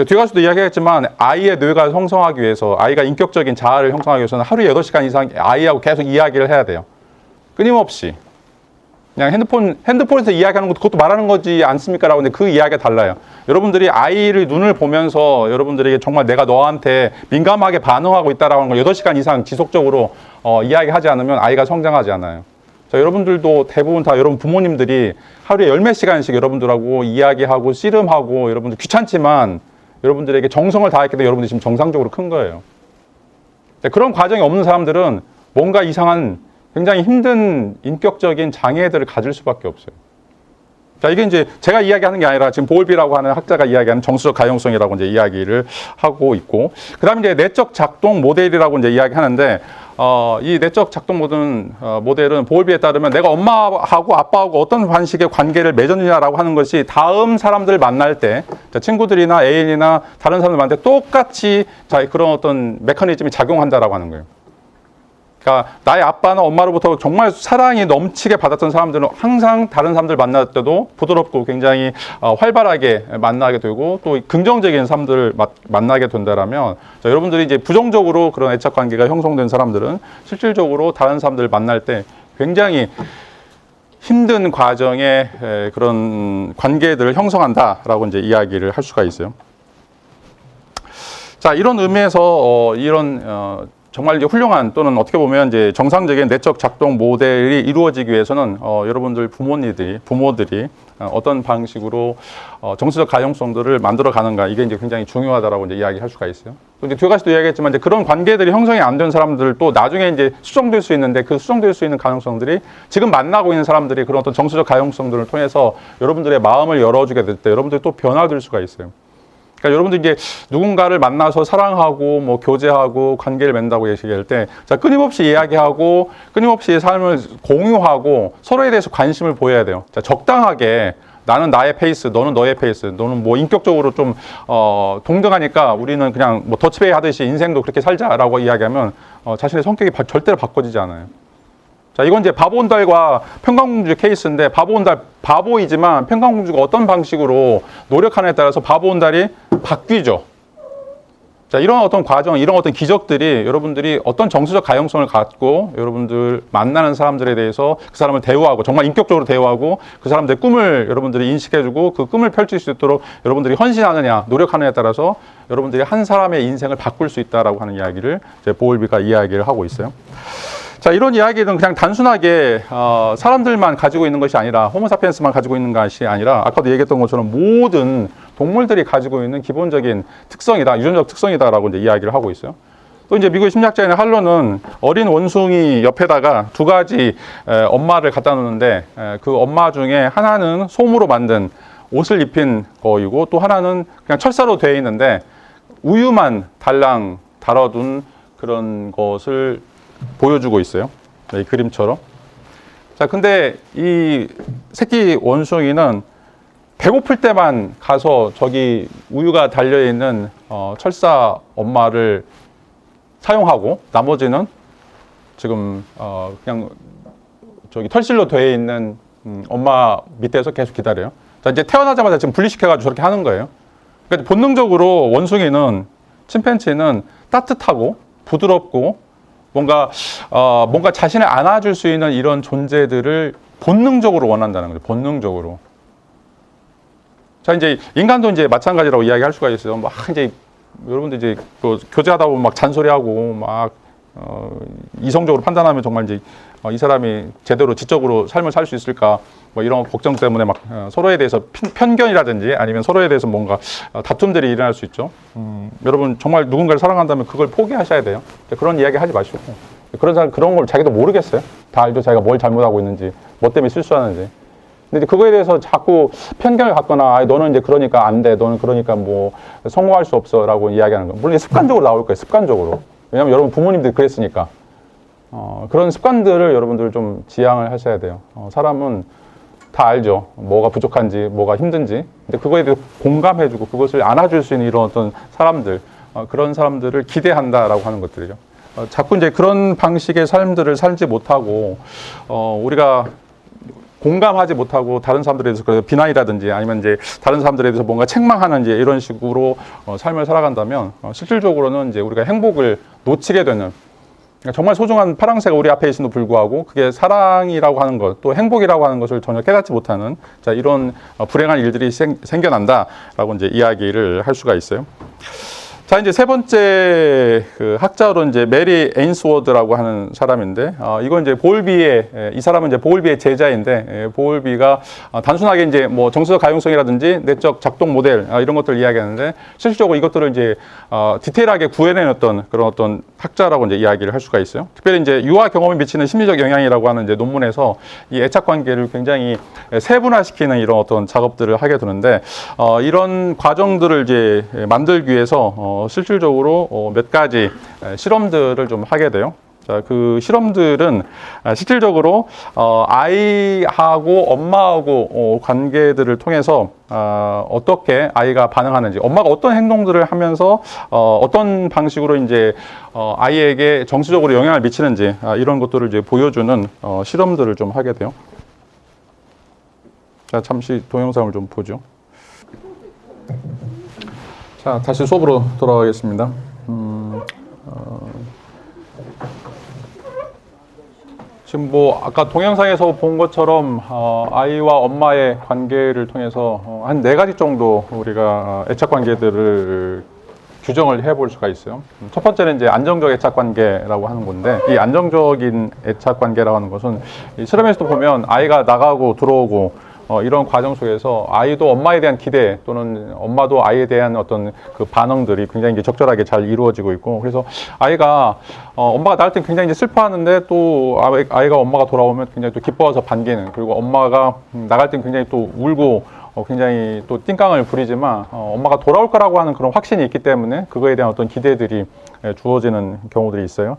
뒤에 가서도 이야기했지만 아이의 뇌가 형성하기 위해서, 아이가 인격적인 자아를 형성하기 위해서는 하루에 8시간 이상 아이하고 계속 이야기를 해야 돼요. 끊임없이. 그냥 핸드폰에서 이야기하는 것도 그것도 말하는 거지 않습니까? 라고 하는데 그 이야기가 달라요. 여러분들이 아이를 눈을 보면서 여러분들에게 정말 내가 너한테 민감하게 반응하고 있다라고 하는 걸 8시간 이상 지속적으로 이야기하지 않으면 아이가 성장하지 않아요. 자, 여러분들도 대부분 다 여러분 부모님들이 하루에 10몇 시간씩 여러분들하고 이야기하고 씨름하고 여러분들 귀찮지만 여러분들에게 정성을 다했기 때문에 여러분들이 지금 정상적으로 큰 거예요. 그런 과정이 없는 사람들은 뭔가 이상한 굉장히 힘든 인격적인 장애들을 가질 수밖에 없어요. 자, 이게 이제 제가 이야기하는 게 아니라 지금 보울비라고 하는 학자가 이야기하는 정서적 가용성이라고 이제 이야기를 하고 있고, 그 다음에 이제 내적 작동 모델이라고 이제 이야기하는데, 이 내적 작동 모델은 보울비에 따르면 내가 엄마하고 아빠하고 어떤 방식의 관계를 맺었느냐라고 하는 것이 다음 사람들 만날 때, 친구들이나 애인이나 다른 사람들 만날 때 똑같이 그런 어떤 메커니즘이 작용한다라고 하는 거예요. 그러니까 나의 아빠나 엄마로부터 정말 사랑이 넘치게 받았던 사람들은 항상 다른 사람들 만날 때도 부드럽고 굉장히 활발하게 만나게 되고, 또 긍정적인 사람들을 만나게 된다라면, 여러분들이 이제 부정적으로 그런 애착 관계가 형성된 사람들은 실질적으로 다른 사람들을 만날 때 굉장히 힘든 과정의 그런 관계들을 형성한다라고 이제 이야기를 할 수가 있어요. 자, 이런 의미에서 정말 이제 훌륭한, 또는 어떻게 보면 이제 정상적인 내적 작동 모델이 이루어지기 위해서는 여러분들 부모들이 어떤 방식으로 정서적 가용성들을 만들어 가는가, 이게 이제 굉장히 중요하다라고 이제 이야기할 수가 있어요. 또 이제 뒤에 가서도 이야기했지만 이제 그런 관계들이 형성이 안 된 사람들 또 나중에 이제 수정될 수 있는데, 그 수정될 수 있는 가능성들이 지금 만나고 있는 사람들이 그런 어떤 정서적 가용성들을 통해서 여러분들의 마음을 열어주게 될 때 여러분들이 또 변화될 수가 있어요. 그러니까 여러분들 이제 누군가를 만나서 사랑하고 뭐 교제하고 관계를 맺는다고 얘기할 때, 자, 끊임없이 이야기하고 끊임없이 삶을 공유하고 서로에 대해서 관심을 보여야 돼요. 자, 적당하게 나는 나의 페이스, 너는 너의 페이스, 너는 뭐 인격적으로 좀 동등하니까 우리는 그냥 뭐 더치페이 하듯이 인생도 그렇게 살자라고 이야기하면 자신의 성격이 절대로 바꿔지지 않아요. 자, 이건 이제 바보온달과 평강공주 케이스인데, 바보온달 바보이지만 평강공주가 어떤 방식으로 노력하느냐에 따라서 바보온달이 바뀌죠. 자, 이런 어떤 과정, 이런 어떤 기적들이 여러분들이 어떤 정서적 가용성을 갖고 여러분들 만나는 사람들에 대해서 그 사람을 대우하고, 정말 인격적으로 대우하고 그 사람들의 꿈을 여러분들이 인식해주고 그 꿈을 펼칠 수 있도록 여러분들이 헌신하느냐, 노력하느냐에 따라서 여러분들이 한 사람의 인생을 바꿀 수 있다라고 하는 이야기를 이제 보울비가 이야기를 하고 있어요. 자, 이런 이야기는 그냥 단순하게 사람들만 가지고 있는 것이 아니라, 호모사피엔스만 가지고 있는 것이 아니라, 아까도 얘기했던 것처럼 모든 동물들이 가지고 있는 기본적인 특성이다, 유전적 특성이다라고 이제 이야기를 하고 있어요. 또 이제 미국의 심리학자인 할러는 어린 원숭이 옆에다가 두 가지 엄마를 갖다 놓는데, 그 엄마 중에 하나는 솜으로 만든 옷을 입힌 거이고, 또 하나는 그냥 철사로 되어 있는데 우유만 달랑 달아둔 그런 것을 보여주고 있어요. 이 그림처럼. 자, 근데 이 새끼 원숭이는 배고플 때만 가서 저기 우유가 달려있는 철사 엄마를 사용하고, 나머지는 지금 그냥 저기 털실로 되어 있는 엄마 밑에서 계속 기다려요. 자, 이제 태어나자마자 지금 분리시켜가지고 저렇게 하는 거예요. 그러니까 본능적으로 원숭이는, 침팬지는 따뜻하고 부드럽고 뭔가 자신을 안아줄 수 있는 이런 존재들을 본능적으로 원한다는 거죠. 본능적으로. 자, 이제 인간도 이제 마찬가지라고 이야기할 수가 있어요. 막 이제 여러분들 이제 교제하다 보면 막 잔소리하고 막 이성적으로 판단하면 정말 이제 이 사람이 제대로 지적으로 삶을 살 수 있을까, 뭐 이런 걱정 때문에 막 서로에 대해서 편견이라든지 아니면 서로에 대해서 뭔가 다툼들이 일어날 수 있죠. 여러분 정말 누군가를 사랑한다면 그걸 포기하셔야 돼요. 그런 이야기 하지 마시고, 그런 사람 그런 걸 자기도 모르겠어요. 다 알죠. 자기가 뭘 잘못하고 있는지, 뭐 때문에 실수하는지. 근데 그거에 대해서 자꾸 편견을 갖거나, 너는 이제 그러니까 안 돼, 너는 그러니까 뭐 성공할 수 없어라고 이야기하는 거, 물론 습관적으로 나올 거예요. 습관적으로. 왜냐하면 여러분 부모님들이 그랬으니까. 그런 습관들을 여러분들 좀 지양을 하셔야 돼요. 사람은 다 알죠. 뭐가 부족한지, 뭐가 힘든지. 근데 그거에 대해서 공감해주고 그것을 안아줄 수 있는 이런 어떤 사람들, 그런 사람들을 기대한다라고 하는 것들이죠. 자꾸 이제 그런 방식의 삶들을 살지 못하고, 우리가 공감하지 못하고 다른 사람들에 대해서 그래서 비난이라든지 아니면 이제 다른 사람들에 대해서 뭔가 책망하는 이제 이런 식으로 삶을 살아간다면 실질적으로는 이제 우리가 행복을 놓치게 되는 그러니까 정말 소중한 파랑새가 우리 앞에 있음에도 불구하고 그게 사랑이라고 하는 것, 또 행복이라고 하는 것을 전혀 깨닫지 못하는 자, 이런 불행한 일들이 생겨난다라고 이제 이야기를 할 수가 있어요. 자, 이제 세 번째 그 학자로 이제 메리 에인스워드라고 하는 사람인데, 이건 이제 보울비의, 이 사람은 이제 보울비의 제자인데, 보울비가 단순하게 이제 뭐 정서적 가용성이라든지 내적 작동 모델, 이런 것들을 이야기하는데, 실질적으로 이것들을 이제, 디테일하게 구해내었던 그런 어떤 학자라고 이제 이야기를 할 수가 있어요. 특별히 이제 유아 경험에 미치는 심리적 영향이라고 하는 이제 논문에서 이 애착 관계를 굉장히 세분화시키는 이런 어떤 작업들을 하게 되는데, 이런 과정들을 이제 만들기 위해서 실질적으로 몇 가지 실험들을 좀 하게 돼요. 자, 그 실험들은 실질적으로 아이하고 엄마하고 관계들을 통해서 어떻게 아이가 반응하는지, 엄마가 어떤 행동들을 하면서 어떤 방식으로 이제 아이에게 정서적으로 영향을 미치는지 이런 것들을 이제 보여주는 실험들을 좀 하게 돼요. 자, 잠시 동영상을 좀 보죠. 자, 다시 수업으로 돌아가겠습니다. 지금 뭐 아까 동영상에서 본 것처럼 아이와 엄마의 관계를 통해서 한 4가지 정도 우리가 애착 관계들을 규정을 해볼 수가 있어요. 첫 번째는 이제 안정적 애착 관계라고 하는 건데, 이 안정적인 애착 관계라고 하는 것은 이 실험에서도 보면 아이가 나가고 들어오고 이런 과정 속에서 아이도 엄마에 대한 기대 또는 엄마도 아이에 대한 어떤 그 반응들이 굉장히 이제 적절하게 잘 이루어지고 있고, 그래서 아이가 엄마가 나갈 땐 굉장히 이제 슬퍼하는데 또 아이가 엄마가 돌아오면 굉장히 또 기뻐해서 반기는, 그리고 엄마가 나갈 땐 굉장히 또 울고 굉장히 또 띵깡을 부리지만 엄마가 돌아올 거라고 하는 그런 확신이 있기 때문에 그거에 대한 어떤 기대들이 주어지는 경우들이 있어요.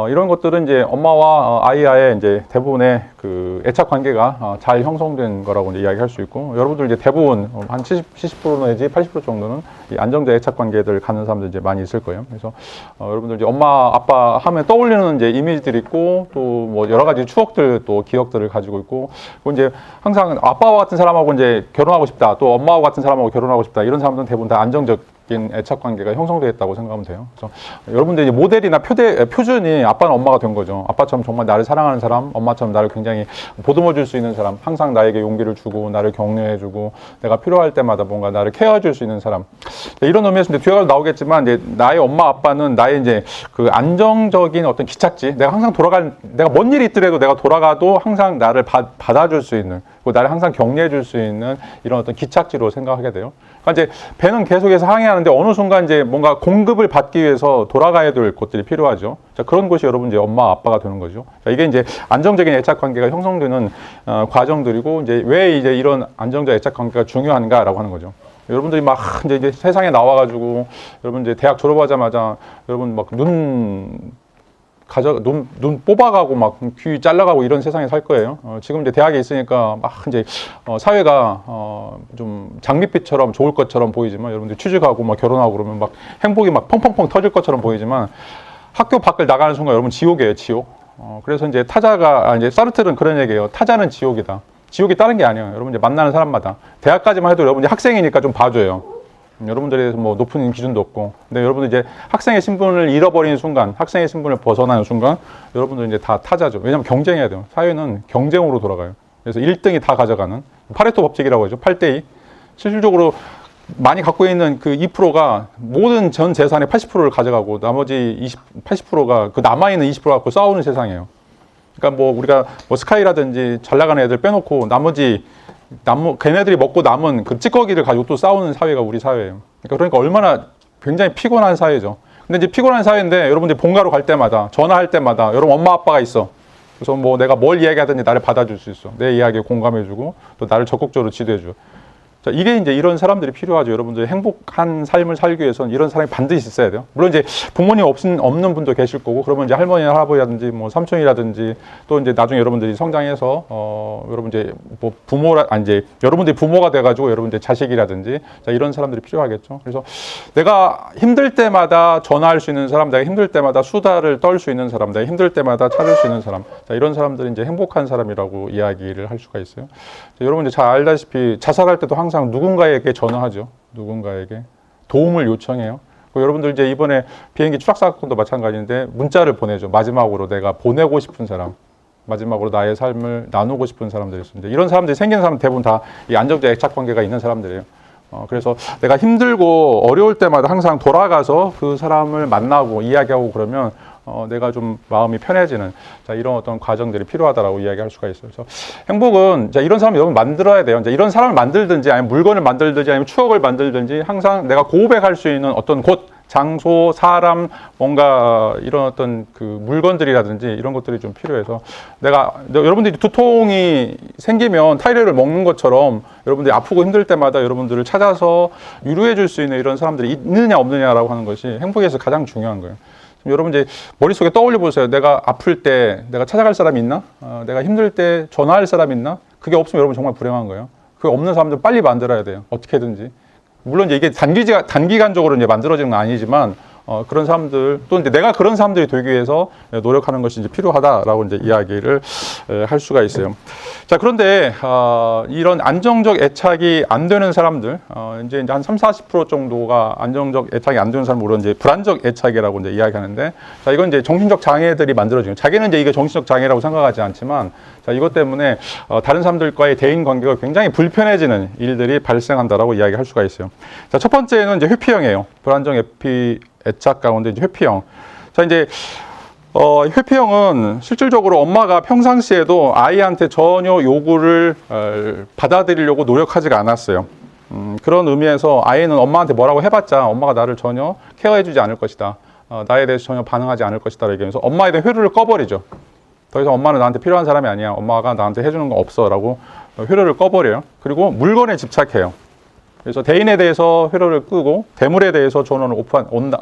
이런 것들은 이제 엄마와 아이와의 이제 대부분의 그 애착 관계가 잘 형성된 거라고 이제 이야기할 수 있고, 여러분들 이제 대부분 한 70% 내지 80% 정도는 이 안정적 애착 관계들 갖는 사람들 이제 많이 있을 거예요. 그래서 여러분들 이제 엄마, 아빠 하면 떠올리는 이제 이미지들이 있고, 또 뭐 여러 가지 추억들 또 기억들을 가지고 있고, 그리고 이제 항상 아빠와 같은 사람하고 이제 결혼하고 싶다, 또 엄마와 같은 사람하고 결혼하고 싶다, 이런 사람들은 대부분 다 안정적 애착 관계가 형성되었다고 생각하면 돼요. 그래서 여러분들 이제 모델이나 표준이 아빠는 엄마가 된 거죠. 아빠처럼 정말 나를 사랑하는 사람, 엄마처럼 나를 굉장히 보듬어 줄 수 있는 사람, 항상 나에게 용기를 주고 나를 격려해 주고 내가 필요할 때마다 뭔가 나를 케어해 줄 수 있는 사람. 이런 의미에서 이제 뒤에 나오겠지만 이제 나의 엄마 아빠는 나의 이제 그 안정적인 어떤 기착지, 내가 항상 내가 뭔 일이 있더라도 내가 돌아가도 항상 나를 받아줄 수 있는, 그리고 나를 항상 격려해 줄 수 있는 이런 어떤 기착지로 생각하게 돼요. 그러니까 이제 배는 계속해서 항해하는데 어느 순간 이제 뭔가 공급을 받기 위해서 돌아가야 될 곳들이 필요하죠. 자, 그런 곳이 여러분 이제 엄마 아빠가 되는 거죠. 자, 이게 이제 안정적인 애착 관계가 형성되는 과정들이고, 이제 왜 이제 이런 안정적 애착 관계가 중요한가라고 하는 거죠. 여러분들이 막 이제 세상에 나와가지고 여러분 이제 대학 졸업하자마자 여러분 막 눈 뽑아가고 막 귀 잘라가고 이런 세상에 살 거예요. 지금 이제 대학에 있으니까 막 이제 사회가 좀 장밋빛처럼 좋을 것처럼 보이지만, 여러분들 취직하고 막 결혼하고 그러면 막 행복이 막 펑펑펑 터질 것처럼 보이지만, 학교 밖을 나가는 순간 여러분 지옥이에요, 지옥. 그래서 이제 이제 사르트르는 그런 얘기예요. 타자는 지옥이다. 지옥이 다른 게 아니에요. 여러분 이제 만나는 사람마다. 대학까지만 해도 여러분 이제 학생이니까 좀 봐줘요. 여러분들에 대해서 뭐 높은 기준도 없고, 근데 여러분들 이제 학생의 신분을 잃어버리는 순간, 학생의 신분을 벗어나는 순간, 여러분들 이제 다 타자죠. 왜냐면 경쟁해야 돼요. 사회는 경쟁으로 돌아가요. 그래서 1등이 다 가져가는 파레토 법칙이라고 하죠. 8대2. 실질적으로 많이 갖고 있는 그 2%가 모든 전 재산의 80%를 가져가고, 나머지 80%가 그 남아있는 20% 갖고 싸우는 세상이에요. 그러니까 뭐 우리가 뭐 스카이라든지 잘 나가는 애들 빼놓고 걔네들이 먹고 남은 그 찌꺼기를 가지고 또 싸우는 사회가 우리 사회예요. 그러니까 얼마나 굉장히 피곤한 사회죠. 근데 이제 피곤한 사회인데 여러분들이 본가로 갈 때마다, 전화할 때마다 여러분 엄마 아빠가 있어. 그래서 뭐 내가 뭘 이야기하든지 나를 받아줄 수 있어. 내 이야기에 공감해주고 또 나를 적극적으로 지도해줘. 자, 이게 이제 이런 사람들이 필요하죠. 여러분들 행복한 삶을 살기 위해서는 이런 사람이 반드시 있어야 돼요. 물론 이제 부모님 없는 분도 계실 거고, 그러면 이제 할머니, 할아버지라든지 뭐 삼촌이라든지 또 이제 나중에 여러분들이 성장해서 여러분 이제 뭐 이제 여러분들이 부모가 돼가지고 여러분들 자식이라든지 자, 이런 사람들이 필요하겠죠. 그래서 내가 힘들 때마다 전화할 수 있는 사람, 내가 힘들 때마다 수다를 떨 수 있는 사람, 내가 힘들 때마다 찾을 수 있는 사람, 자, 이런 사람들이 이제 행복한 사람이라고 이야기를 할 수가 있어요. 자, 여러분 이제 잘 알다시피 자살할 때도 항상 누군가에게 전화하죠. 누군가에게 도움을 요청해요. 여러분들 이제 이번에 비행기 추락 사건도 마찬가지인데 문자를 보내죠. 마지막으로 내가 보내고 싶은 사람, 마지막으로 나의 삶을 나누고 싶은 사람들이 있습니다. 이런 사람들이 생긴 사람 대부분 다 이 안정적 애착 관계가 있는 사람들이에요. 그래서 내가 힘들고 어려울 때마다 항상 돌아가서 그 사람을 만나고 이야기하고 그러면 내가 좀 마음이 편해지는 자, 이런 어떤 과정들이 필요하다라고 이야기할 수가 있어요. 그래서 행복은 자, 이런 사람을 여러분 만들어야 돼요. 이제 이런 사람을 만들든지 아니면 물건을 만들든지 아니면 추억을 만들든지 항상 내가 고백할 수 있는 어떤 곳, 장소, 사람, 뭔가 이런 어떤 그 물건들이라든지 이런 것들이 좀 필요해서 여러분들이 두통이 생기면 타이레놀을 먹는 것처럼 여러분들이 아프고 힘들 때마다 여러분들을 찾아서 위로해 줄 수 있는 이런 사람들이 있느냐 없느냐라고 하는 것이 행복에서 가장 중요한 거예요. 여러분 이제 머릿속에 떠올려 보세요. 내가 아플 때 내가 찾아갈 사람이 있나? 내가 힘들 때 전화할 사람이 있나? 그게 없으면 여러분 정말 불행한 거예요. 그게 없는 사람들 빨리 만들어야 돼요. 어떻게든지. 물론 이제 이게 단기간적으로 이제 만들어지는 건 아니지만 그런 사람들 또 이제 내가 그런 사람들이 되기 위해서 노력하는 것이 이제 필요하다라고 이제 이야기를 할 수가 있어요. 자, 그런데 이런 안정적 애착이 안 되는 사람들 이제 한 30-40% 정도가 안정적 애착이 안 되는 사람으로 이제 불안적 애착이라고 이제 이야기하는데 자, 이건 이제 정신적 장애들이 만들어지는 자기는 이제 이게 정신적 장애라고 생각하지 않지만 자, 이것 때문에 다른 사람들과의 대인 관계가 굉장히 불편해지는 일들이 발생한다라고 이야기할 수가 있어요. 자, 첫 번째는 이제 회피형이에요. 불안정 애착 가운데 이제 회피형. 자, 이제 회피형은 실질적으로 엄마가 평상시에도 아이한테 전혀 요구를 받아들이려고 노력하지가 않았어요. 그런 의미에서 아이는 엄마한테 뭐라고 해봤자 엄마가 나를 전혀 케어해주지 않을 것이다. 나에 대해서 전혀 반응하지 않을 것이다. 얘기하면서 엄마에 대한 회로를 꺼버리죠. 더 이상 엄마는 나한테 필요한 사람이 아니야. 엄마가 나한테 해주는 거 없어. 라고 회로를 꺼버려요. 그리고 물건에 집착해요. 그래서 대인에 대해서 회로를 끄고 대물에 대해서 전원을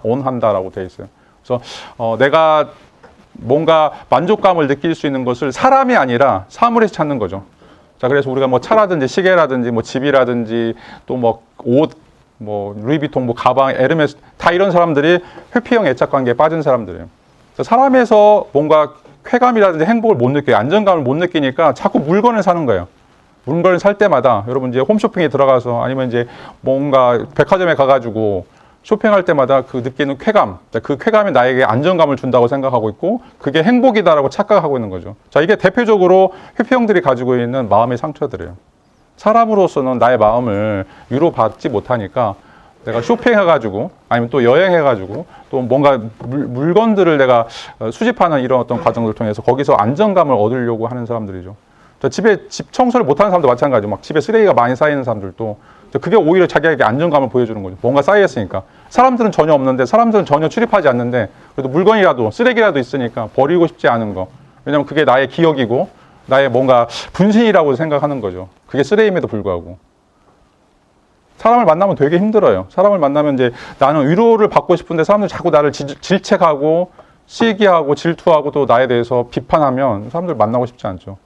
온한다라고 되어 있어요. 그래서 내가 뭔가 만족감을 느낄 수 있는 것을 사람이 아니라 사물에서 찾는 거죠. 자, 그래서 우리가 뭐 차라든지 시계라든지 뭐 집이라든지 또 뭐 옷, 뭐 루이비통, 뭐 가방, 에르메스 다 이런 사람들이 회피형 애착 관계에 빠진 사람들이에요. 사람에서 뭔가 쾌감이라든지 행복을 못 느껴요. 안정감을 못 느끼니까 자꾸 물건을 사는 거예요. 물건을 살 때마다 여러분 이제 홈쇼핑에 들어가서 아니면 이제 뭔가 백화점에 가가지고 쇼핑할 때마다 그 느끼는 쾌감, 그 쾌감이 나에게 안정감을 준다고 생각하고 있고 그게 행복이다라고 착각하고 있는 거죠. 자, 이게 대표적으로 회피형들이 가지고 있는 마음의 상처들이에요. 사람으로서는 나의 마음을 위로받지 못하니까 내가 쇼핑해가지고 아니면 또 여행해가지고 또 뭔가 물건들을 내가 수집하는 이런 어떤 과정을 통해서 거기서 안정감을 얻으려고 하는 사람들이죠. 집에 집 청소를 못하는 사람도 마찬가지죠. 막 집에 쓰레기가 많이 쌓이는 사람들도 그게 오히려 자기에게 안정감을 보여주는 거죠. 뭔가 쌓여있으니까. 사람들은 전혀 없는데 사람들은 전혀 출입하지 않는데 그래도 물건이라도 쓰레기라도 있으니까 버리고 싶지 않은 거. 왜냐면 그게 나의 기억이고 나의 뭔가 분신이라고 생각하는 거죠. 그게 쓰레기임에도 불구하고. 사람을 만나면 되게 힘들어요. 사람을 만나면 이제 나는 위로를 받고 싶은데 사람들이 자꾸 나를 질책하고 시기하고 질투하고 또 나에 대해서 비판하면 사람들 만나고 싶지 않죠.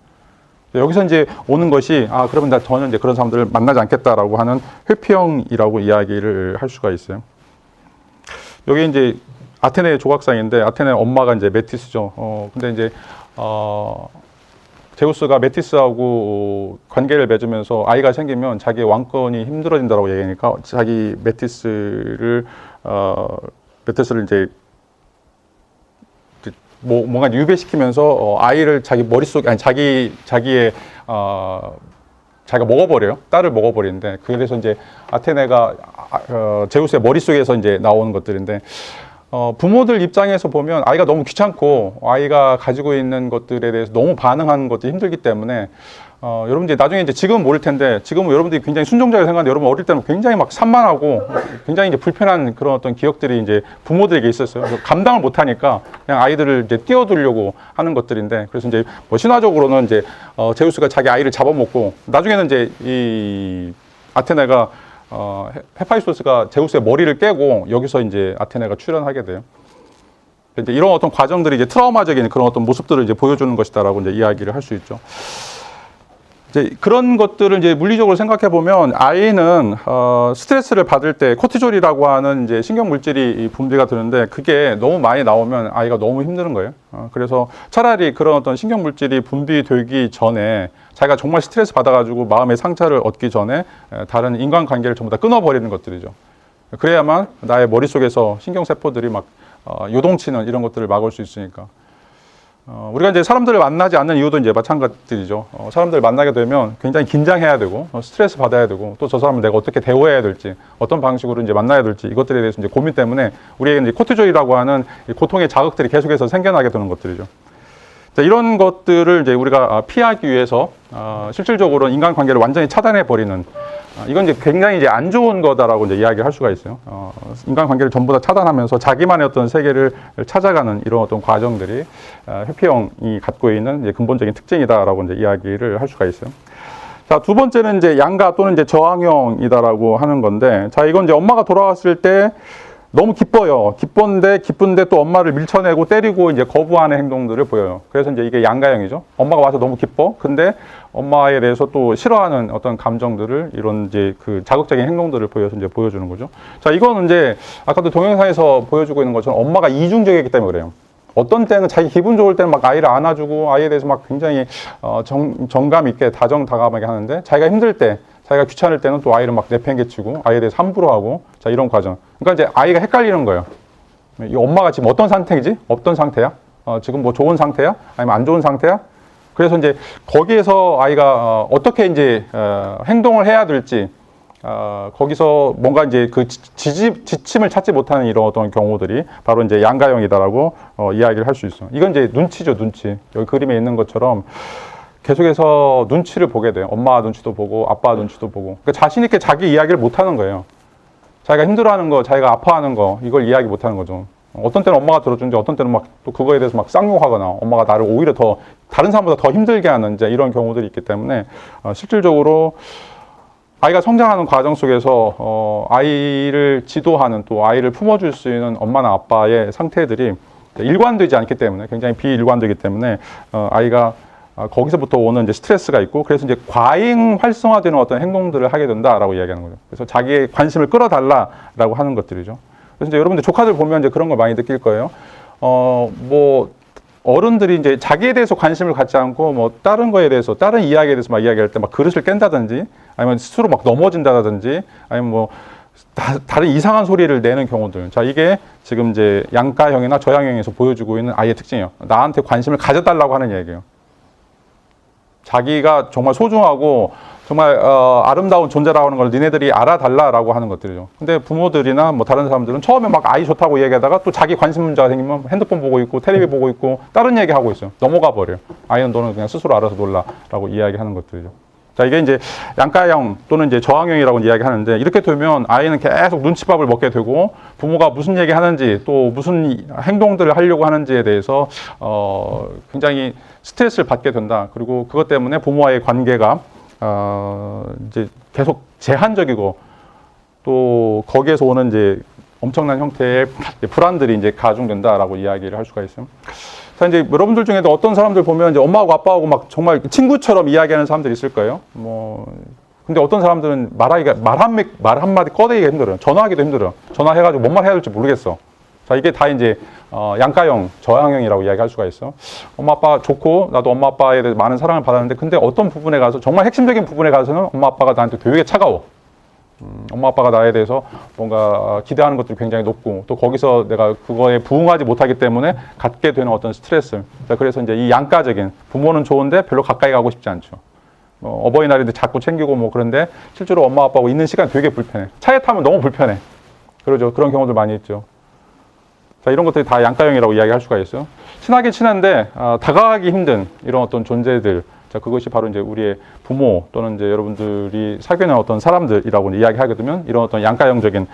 여기서 이제 오는 것이 그러면 저는 이제 그런 사람들을 만나지 않겠다라고 하는 회피형이라고 이야기를 할 수가 있어요. 여기 이제 아테네 조각상인데 아테네 엄마가 이제 메티스죠. 근데 이제 제우스가 메티스하고 관계를 맺으면서 아이가 생기면 자기의 왕권이 힘들어진다라고 얘기하니까 자기 메티스를 이제 뭔가 유배시키면서 아이를 자기 머릿속에 자기가 먹어버려요. 딸을 먹어버리는데 그래서 이제 아테네가 제우스의 머릿속에서 이제 나오는 것들인데 부모들 입장에서 보면 아이가 너무 귀찮고 아이가 가지고 있는 것들에 대해서 너무 반응하는 것도 힘들기 때문에 여러분 이제 나중에 이제 지금은 모를 텐데 지금은 여러분들이 굉장히 순종자라고 생각하는데 여러분 어릴 때는 굉장히 막 산만하고 굉장히 이제 불편한 그런 어떤 기억들이 이제 부모들에게 있었어요. 감당을 못 하니까 그냥 아이들을 이제 띄워두려고 하는 것들인데 그래서 이제 뭐 신화적으로는 이제 제우스가 자기 아이를 잡아먹고 나중에는 이제 이 아테네가 헤파이스토스가 제우스의 머리를 깨고 여기서 이제 아테네가 출현하게 돼요. 이제 이런 어떤 과정들이 이제 트라우마적인 그런 어떤 모습들을 이제 보여주는 것이다라고 이제 이야기를 할 수 있죠. 이제 그런 것들을 이제 물리적으로 생각해 보면 아이는 스트레스를 받을 때 코티졸이라고 하는 이제 신경 물질이 분비가 되는데 그게 너무 많이 나오면 아이가 너무 힘드는 거예요. 그래서 차라리 그런 어떤 신경 물질이 분비되기 전에 자기가 정말 스트레스 받아가지고 마음의 상처를 얻기 전에 다른 인간관계를 전부 다 끊어버리는 것들이죠. 그래야만 나의 머릿속에서 신경세포들이 막 요동치는 이런 것들을 막을 수 있으니까. 우리가 이제 사람들을 만나지 않는 이유도 이제 마찬가지죠. 사람들을 만나게 되면 굉장히 긴장해야 되고, 스트레스 받아야 되고, 또 저 사람을 내가 어떻게 대우해야 될지, 어떤 방식으로 이제 만나야 될지, 이것들에 대해서 이제 고민 때문에 우리에게 이제 코티졸이라고 하는 고통의 자극들이 계속해서 생겨나게 되는 것들이죠. 자, 이런 것들을 이제 우리가 피하기 위해서, 실질적으로 인간관계를 완전히 차단해버리는, 이건 이제 굉장히 이제 안 좋은 거다라고 이제 이야기를 할 수가 있어요. 인간관계를 전부 다 차단하면서 자기만의 어떤 세계를 찾아가는 이런 어떤 과정들이 회피형이 갖고 있는 이제 근본적인 특징이다라고 이제 이야기를 할 수가 있어요. 자, 두 번째는 이제 양가 또는 이제 저항형이다라고 하는 건데, 자, 이건 이제 엄마가 돌아왔을 때 너무 기뻐요. 기쁜데 또 엄마를 밀쳐내고 때리고 이제 거부하는 행동들을 보여요. 그래서 이제 이게 양가형이죠. 엄마가 와서 너무 기뻐. 근데 엄마에 대해서 또 싫어하는 어떤 감정들을 이런 이제 그 자극적인 행동들을 보여서 이제 보여주는 거죠. 자, 이거는 이제 아까도 동영상에서 보여주고 있는 것처럼 엄마가 이중적이기 때문에 그래요. 어떤 때는 자기 기분 좋을 때는 막 아이를 안아주고 아이에 대해서 막 굉장히 정감 있게 다정다감하게 하는데 자기가 힘들 때 자기가 귀찮을 때는 또 아이를 막 내팽개치고 아이에 대해서 함부로 하고 자 이런 과정. 그러니까 이제 아이가 헷갈리는 거예요. 이 엄마가 지금 어떤 상태이지? 어떤 상태야? 지금 뭐 좋은 상태야? 아니면 안 좋은 상태야? 그래서 이제 거기에서 아이가 어떻게 이제 행동을 해야 될지 거기서 뭔가 이제 그 지침을 찾지 못하는 이런 어떤 경우들이 바로 이제 양가형이다라고 이야기를 할 수 있어요. 이건 이제 눈치죠, 눈치. 여기 그림에 있는 것처럼 계속해서 눈치를 보게 돼요. 엄마 눈치도 보고 아빠 눈치도 보고. 그러니까 자신 있게 자기 이야기를 못 하는 거예요. 자기가 힘들어하는 거, 자기가 아파하는 거 이걸 이야기 못 하는 거죠. 어떤 때는 엄마가 들어주는데 어떤 때는 막 또 그거에 대해서 막 쌍욕하거나 엄마가 나를 오히려 더 다른 사람보다 더 힘들게 하는 이제 이런 경우들이 있기 때문에 실질적으로 아이가 성장하는 과정 속에서 아이를 지도하는 또 아이를 품어줄 수 있는 엄마나 아빠의 상태들이 일관되지 않기 때문에 굉장히 비일관되기 때문에 아이가 거기서부터 오는 이제 스트레스가 있고 그래서 이제 과잉 활성화되는 어떤 행동들을 하게 된다라고 이야기하는 거죠. 그래서 자기의 관심을 끌어달라라고 하는 것들이죠. 그래서 이제 여러분들 조카들 보면 이제 그런 걸 많이 느낄 거예요. 뭐 어른들이 이제 자기에 대해서 관심을 갖지 않고 뭐 다른 거에 대해서 다른 이야기에 대해서 막 이야기할 때 막 그릇을 깬다든지 아니면 스스로 막 넘어진다든지 아니면 뭐 다른 이상한 소리를 내는 경우들. 자, 이게 지금 이제 양가형이나 저양형에서 보여주고 있는 아이의 특징이에요. 나한테 관심을 가져달라고 하는 얘기예요. 자기가 정말 소중하고 정말 아름다운 존재라고 하는 걸 니네들이 알아달라라고 하는 것들이죠. 근데 부모들이나 뭐 다른 사람들은 처음에 막 아이 좋다고 얘기하다가 또 자기 관심 문제가 생기면 핸드폰 보고 있고 텔레비 보고 있고 다른 얘기 하고 있어요. 넘어가 버려요. 아이는 너는 그냥 스스로 알아서 놀라라고 이야기하는 것들이죠. 자, 이게 이제 양가형 또는 이제 저항형이라고 이야기하는데 이렇게 되면 아이는 계속 눈치밥을 먹게 되고 부모가 무슨 얘기 하는지 또 무슨 행동들을 하려고 하는지에 대해서 굉장히 스트레스를 받게 된다. 그리고 그것 때문에 부모와의 관계가 이제 계속 제한적이고 또 거기에서 오는 이제 엄청난 형태의 불안들이 이제 가중된다라고 이야기를 할 수가 있어요. 자, 이제 여러분들 중에도 어떤 사람들 보면 이제 엄마하고 아빠하고 막 정말 친구처럼 이야기하는 사람들이 있을 거예요. 근데 어떤 사람들은 말 한마디 꺼내기가 힘들어요. 전화하기도 힘들어요. 전화해가지고 뭔 말 해야 될지 모르겠어. 자, 이게 다 이제 양가형, 저항형이라고 이야기할 수가 있어. 엄마 아빠 좋고 나도 엄마 아빠에 대해서 많은 사랑을 받았는데 근데 어떤 부분에 가서 정말 핵심적인 부분에 가서는 엄마 아빠가 나한테 되게 차가워. 엄마 아빠가 나에 대해서 뭔가 기대하는 것들이 굉장히 높고 또 거기서 내가 그거에 부응하지 못하기 때문에 갖게 되는 어떤 스트레스. 자, 그래서 이제 이 양가적인 부모는 좋은데 별로 가까이 가고 싶지 않죠. 어버이날인데 자꾸 챙기고 뭐 그런데 실제로 엄마 아빠하고 있는 시간이 되게 불편해. 차에 타면 너무 불편해. 그러죠. 그런 경우들 많이 있죠. 자, 이런 것들이 다 양가형이라고 이야기할 수가 있어요. 친하게 친한데 다가가기 힘든 이런 어떤 존재들. 자, 그것이 바로 이제 우리의 부모 또는 이제 여러분들이 사귀는 어떤 사람들이라고 이야기하게 되면 이런 어떤 양가형적인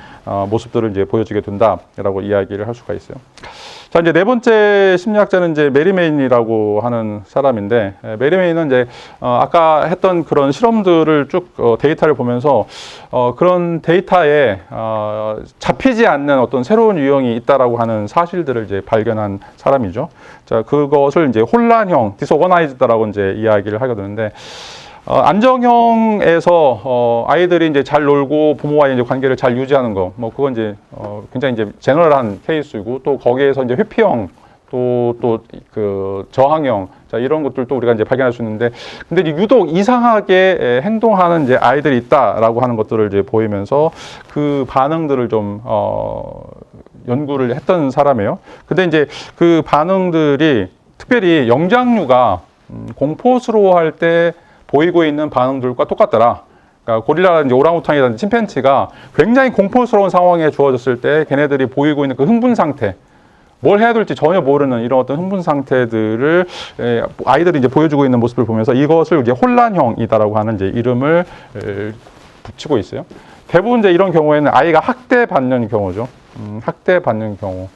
모습들을 이제 보여주게 된다라고 이야기를 할 수가 있어요. 자, 이제 네 번째 심리학자는 이제 메리 메인이라고 하는 사람인데, 메리 메인은 이제 아까 했던 그런 실험들을 쭉 데이터를 보면서 그런 데이터에 잡히지 않는 어떤 새로운 유형이 있다라고 하는 사실들을 이제 발견한 사람이죠. 자, 그것을 이제 혼란형, 디스오거나이즈드라고 이제 이야기를 하게 되는데, 안정형에서 아이들이 이제 잘 놀고 부모와의 이제 관계를 잘 유지하는 거, 뭐 그건 이제 굉장히 이제 제너럴한 케이스이고, 또 거기에서 이제 회피형, 또 그 저항형, 자 이런 것들도 우리가 이제 발견할 수 있는데, 근데 이제 유독 이상하게 행동하는 이제 아이들이 있다라고 하는 것들을 이제 보이면서 그 반응들을 좀 연구를 했던 사람이에요. 근데 이제 그 반응들이 특별히 영장류가 공포스러워할 때 보이고 있는 반응들과 똑같더라. 그러니까 고릴라라든지 오랑우탕이라든지 침팬지가 굉장히 공포스러운 상황에 주어졌을 때 걔네들이 보이고 있는 그 흥분 상태, 뭘 해야 될지 전혀 모르는 이런 어떤 흥분 상태들을 아이들이 이제 보여주고 있는 모습을 보면서 이것을 이제 혼란형이다라고 하는 이제 이름을 붙이고 있어요. 대부분 이제 이런 경우에는 아이가 학대받는 경우죠. 학대받는 경우.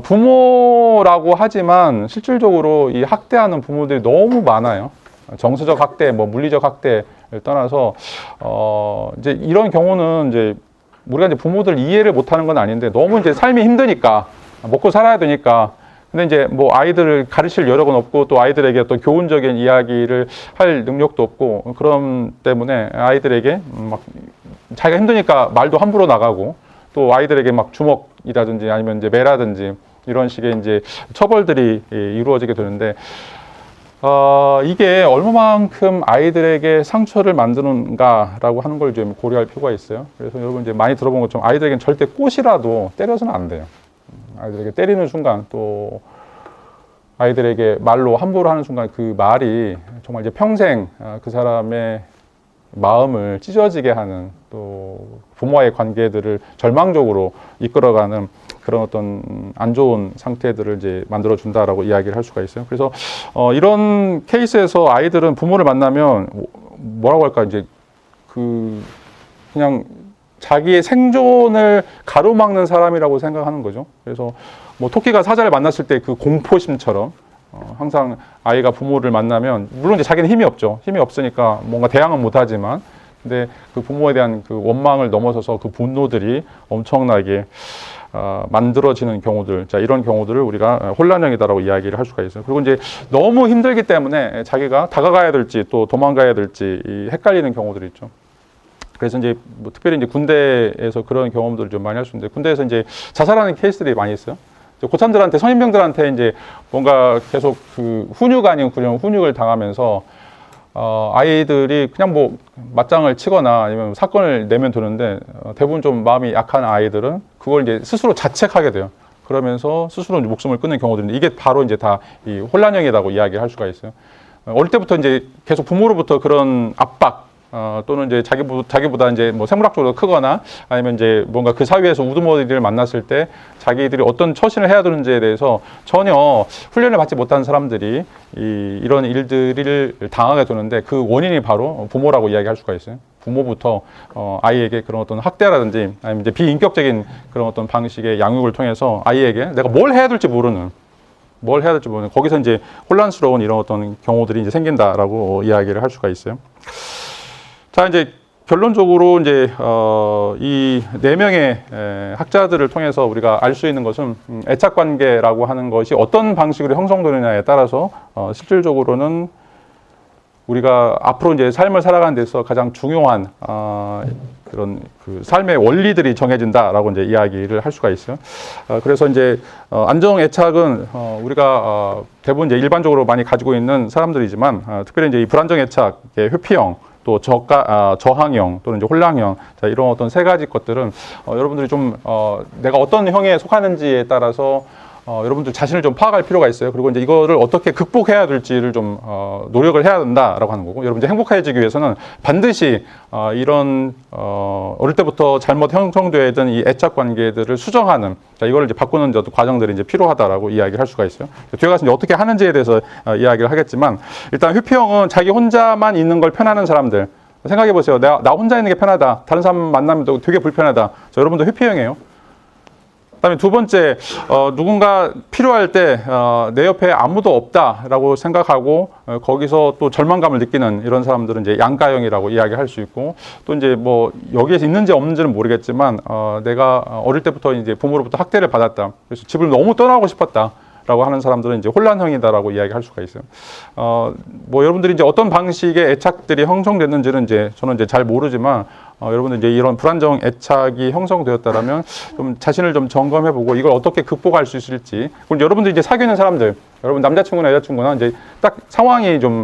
부모라고 하지만 실질적으로 이 학대하는 부모들이 너무 많아요. 정서적 학대, 뭐 물리적 학대를 떠나서 이제 이런 경우는 이제 우리가 이제 부모들 이해를 못하는 건 아닌데 너무 이제 삶이 힘드니까 먹고 살아야 되니까. 근데 이제 뭐 아이들을 가르칠 여력은 없고 또 아이들에게 어떤 교훈적인 이야기를 할 능력도 없고 그런 때문에 아이들에게 막 자기가 힘드니까 말도 함부로 나가고 또 아이들에게 막 주먹이라든지 아니면 이제 매라든지 이런 식의 이제 처벌들이 이루어지게 되는데. 이게 얼마만큼 아이들에게 상처를 만드는가라고 하는 걸 좀 고려할 필요가 있어요. 그래서 여러분 이제 많이 들어본 것처럼 아이들에게는 절대 꽃이라도 때려서는 안 돼요. 아이들에게 때리는 순간 또 아이들에게 말로 함부로 하는 순간 그 말이 정말 이제 평생 그 사람의 마음을 찢어지게 하는 또 부모와의 관계들을 절망적으로 이끌어가는 그런 어떤 안 좋은 상태들을 이제 만들어 준다라고 이야기를 할 수가 있어요. 그래서 이런 케이스에서 아이들은 부모를 만나면 뭐라고 할까 이제 그냥 자기의 생존을 가로막는 사람이라고 생각하는 거죠. 그래서 뭐 토끼가 사자를 만났을 때 그 공포심처럼 항상 아이가 부모를 만나면 물론 이제 자기는 힘이 없죠. 힘이 없으니까 뭔가 대항은 못하지만 근데 그 부모에 대한 그 원망을 넘어서서 그 분노들이 엄청나게 만들어지는 경우들, 자 이런 경우들을 우리가 혼란형이다라고 이야기를 할 수가 있어요. 그리고 이제 너무 힘들기 때문에 자기가 다가가야 될지 또 도망가야 될지 헷갈리는 경우들이 있죠. 그래서 이제 뭐 특별히 이제 군대에서 그런 경험들을 좀 많이 할 수 있는데 군대에서 이제 자살하는 케이스들이 많이 있어요. 고참들한테 선임병들한테 이제 뭔가 계속 그 훈육 아닌 훈육을 당하면서 아이들이 그냥 뭐 맞짱을 치거나 아니면 사건을 내면 되는데 대부분 좀 마음이 약한 아이들은 그걸 이제 스스로 자책하게 돼요. 그러면서 스스로 이제 목숨을 끊는 경우들인데 이게 바로 이제 다 이 혼란형이라고 이야기를 할 수가 있어요. 어릴 때부터 이제 계속 부모로부터 그런 압박 또는 이제 자기보다 이제 뭐 생물학적으로 크거나 아니면 이제 뭔가 그 사회에서 우두머리를 만났을 때 자기들이 어떤 처신을 해야 되는지에 대해서 전혀 훈련을 받지 못한 사람들이 이런 일들을 당하게 되는데 그 원인이 바로 부모라고 이야기할 수가 있어요. 부모부터 아이에게 그런 어떤 학대라든지 아니면 이제 비인격적인 그런 어떤 방식의 양육을 통해서 아이에게 내가 뭘 해야 될지 모르는 거기서 이제 혼란스러운 이런 어떤 경우들이 이제 생긴다라고 이야기를 할 수가 있어요. 자, 이제 결론적으로 이제 이 네 명의 학자들을 통해서 우리가 알 수 있는 것은 애착 관계라고 하는 것이 어떤 방식으로 형성되느냐에 따라서 실질적으로는 우리가 앞으로 이제 삶을 살아가는 데서 가장 중요한 그런 그 삶의 원리들이 정해진다라고 이제 이야기를 할 수가 있어요. 그래서 이제 안정 애착은 우리가 대부분 이제 일반적으로 많이 가지고 있는 사람들이지만 특별히 이제 이 불안정 애착의 회피형 또 저항형 또는 이제 혼란형, 자, 이런 어떤 세 가지 것들은 여러분들이 좀 내가 어떤 형에 속하는지에 따라서 여러분들 자신을 좀 파악할 필요가 있어요. 그리고 이제 이거를 어떻게 극복해야 될지를 좀 노력을 해야 된다라고 하는 거고, 여러분 이제 행복해지기 위해서는 반드시 이런 어릴 때부터 잘못 형성되어 있던 이 애착 관계들을 수정하는, 자, 이걸 이제 바꾸는 어떤 과정들이 이제 필요하다라고 이야기를 할 수가 있어요. 뒤에 가서 이제 어떻게 하는지에 대해서 이야기를 하겠지만, 일단 회피형은 자기 혼자만 있는 걸 편하는 사람들. 생각해 보세요. 나 혼자 있는 게 편하다. 다른 사람 만나면 되게 불편하다. 자, 여러분도 회피형이에요. 그다음에 두 번째, 누군가 필요할 때 내 옆에 아무도 없다라고 생각하고 거기서 또 절망감을 느끼는 이런 사람들은 이제 양가형이라고 이야기할 수 있고, 또 이제 뭐 여기에 있는지 없는지는 모르겠지만 내가 어릴 때부터 이제 부모로부터 학대를 받았다. 그래서 집을 너무 떠나고 싶었다. 라고 하는 사람들은 이제 혼란형이다라고 이야기할 수가 있어요. 뭐 여러분들이 이제 어떤 방식의 애착들이 형성됐는지는 이제 저는 이제 잘 모르지만 여러분들 이제 이런 불안정 애착이 형성되었다라면 좀 자신을 좀 점검해보고 이걸 어떻게 극복할 수 있을지. 그리고 여러분들 이제 사귀는 사람들, 여러분 남자친구나 여자친구나 이제 딱 상황이 좀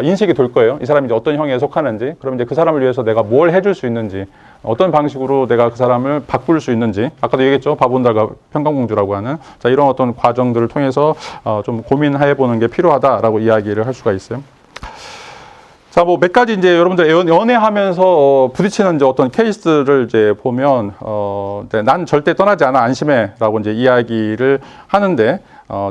인식이 될 거예요. 이 사람이 이제 어떤 형에 속하는지, 그럼 이제 그 사람을 위해서 내가 뭘 해줄 수 있는지, 어떤 방식으로 내가 그 사람을 바꿀 수 있는지, 아까도 얘기했죠. 바본달과 평강공주라고 하는, 자, 이런 어떤 과정들을 통해서 좀 고민해 보는 게 필요하다라고 이야기를 할 수가 있어요. 자, 뭐 몇 가지 이제 여러분들 연애하면서 부딪히는 이제 어떤 케이스를 이제 보면, 네, 난 절대 떠나지 않아, 안심해라고 이제 이야기를 하는데,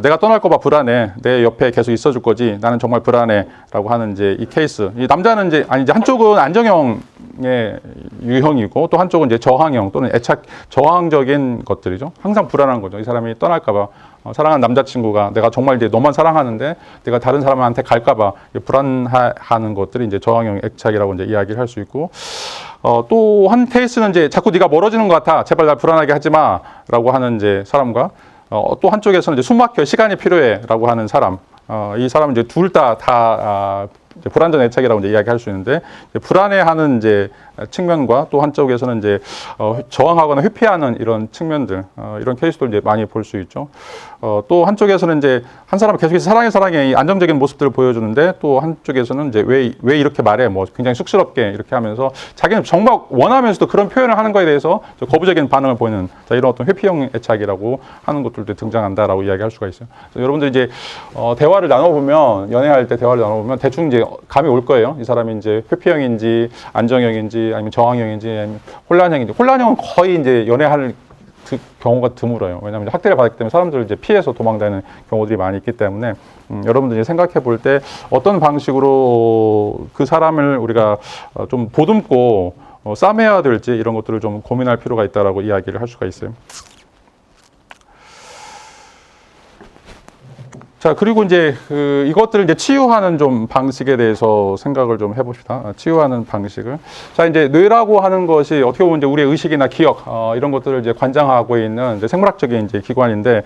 내가 떠날까 봐 불안해. 내 옆에 계속 있어줄 거지. 나는 정말 불안해라고 하는 이제 이 케이스. 이 남자는 이제 한쪽은 안정형의 유형이고 또 한쪽은 이제 저항형 또는 애착 저항적인 것들이죠. 항상 불안한 거죠. 이 사람이 떠날까 봐. 사랑하는 남자친구가 내가 정말 이제 너만 사랑하는데 내가 다른 사람한테 갈까 봐 불안하는 것들이 이제 저항형 애착이라고 이제 이야기를 할 수 있고, 또 한 케이스는 이제 자꾸 네가 멀어지는 것 같아. 제발 날 불안하게 하지 마라고 하는 이제 사람과, 또 한쪽에서는 이제 숨 막혀 시간이 필요해라고 하는 사람. 이 사람은 이제 둘 다 불안전 애착이라고 이제 이야기할 수 있는데, 불안해하는 이제 측면과 또 한쪽에서는 이제 저항하거나 회피하는 이런 측면들, 이런 케이스도 이제 많이 볼 수 있죠. 또 한쪽에서는 이제 한 사람을 계속해서 사랑해 이 안정적인 모습들을 보여주는데, 또 한쪽에서는 이제 왜 이렇게 말해, 뭐 굉장히 쑥스럽게 이렇게 하면서 자기는 정말 원하면서도 그런 표현을 하는 거에 대해서 거부적인 반응을 보이는, 자, 이런 어떤 회피형 애착이라고 하는 것들도 등장한다라고 이야기할 수가 있어요. 여러분들 이제 대화를 나눠보면, 연애할 때 대화를 나눠보면 대충 이제 감이 올 거예요. 이 사람이 이제 회피형인지 안정형인지 아니면 저항형인지 아니면 혼란형인지. 혼란형은 거의 이제 연애할 경우가 드물어요. 왜냐하면 학대를 받았기 때문에 사람들을 이제 피해서 도망다니는 경우들이 많이 있기 때문에, 여러분들이 생각해 볼 때 어떤 방식으로 그 사람을 우리가 좀 보듬고 싸매야 될지 이런 것들을 좀 고민할 필요가 있다라고 이야기를 할 수가 있어요. 자, 그리고 이제 이것들을 이제 치유하는 좀 방식에 대해서 생각을 좀 해봅시다. 치유하는 방식을. 자, 이제 뇌라고 하는 것이 어떻게 보면 이제 우리의 의식이나 기억, 이런 것들을 이제 관장하고 있는 이제 생물학적인 이제 기관인데,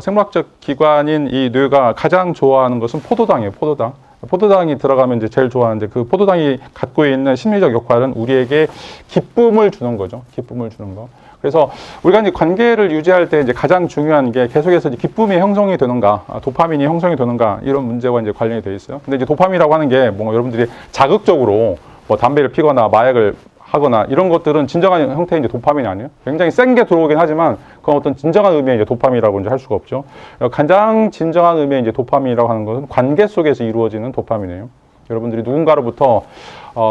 생물학적 기관인 이 뇌가 가장 좋아하는 것은 포도당이에요. 포도당. 포도당이 들어가면 이제 제일 좋아하는데, 그 포도당이 갖고 있는 심리적 역할은 우리에게 기쁨을 주는 거죠. 기쁨을 주는 거. 그래서 우리가 이제 관계를 유지할 때 이제 가장 중요한 게 계속해서 이제 기쁨이 형성이 되는가, 도파민이 형성이 되는가, 이런 문제와 이제 관련이 되어 있어요. 근데 이제 도파민이라고 하는 게 뭔가 여러분들이 자극적으로 뭐 담배를 피거나 마약을 하거나 이런 것들은 진정한 형태의 이제 도파민이 아니에요. 굉장히 센 게 들어오긴 하지만 그건 어떤 진정한 의미의 이제 도파민이라고 이제 할 수가 없죠. 가장 진정한 의미의 이제 도파민이라고 하는 것은 관계 속에서 이루어지는 도파민이에요. 여러분들이 누군가로부터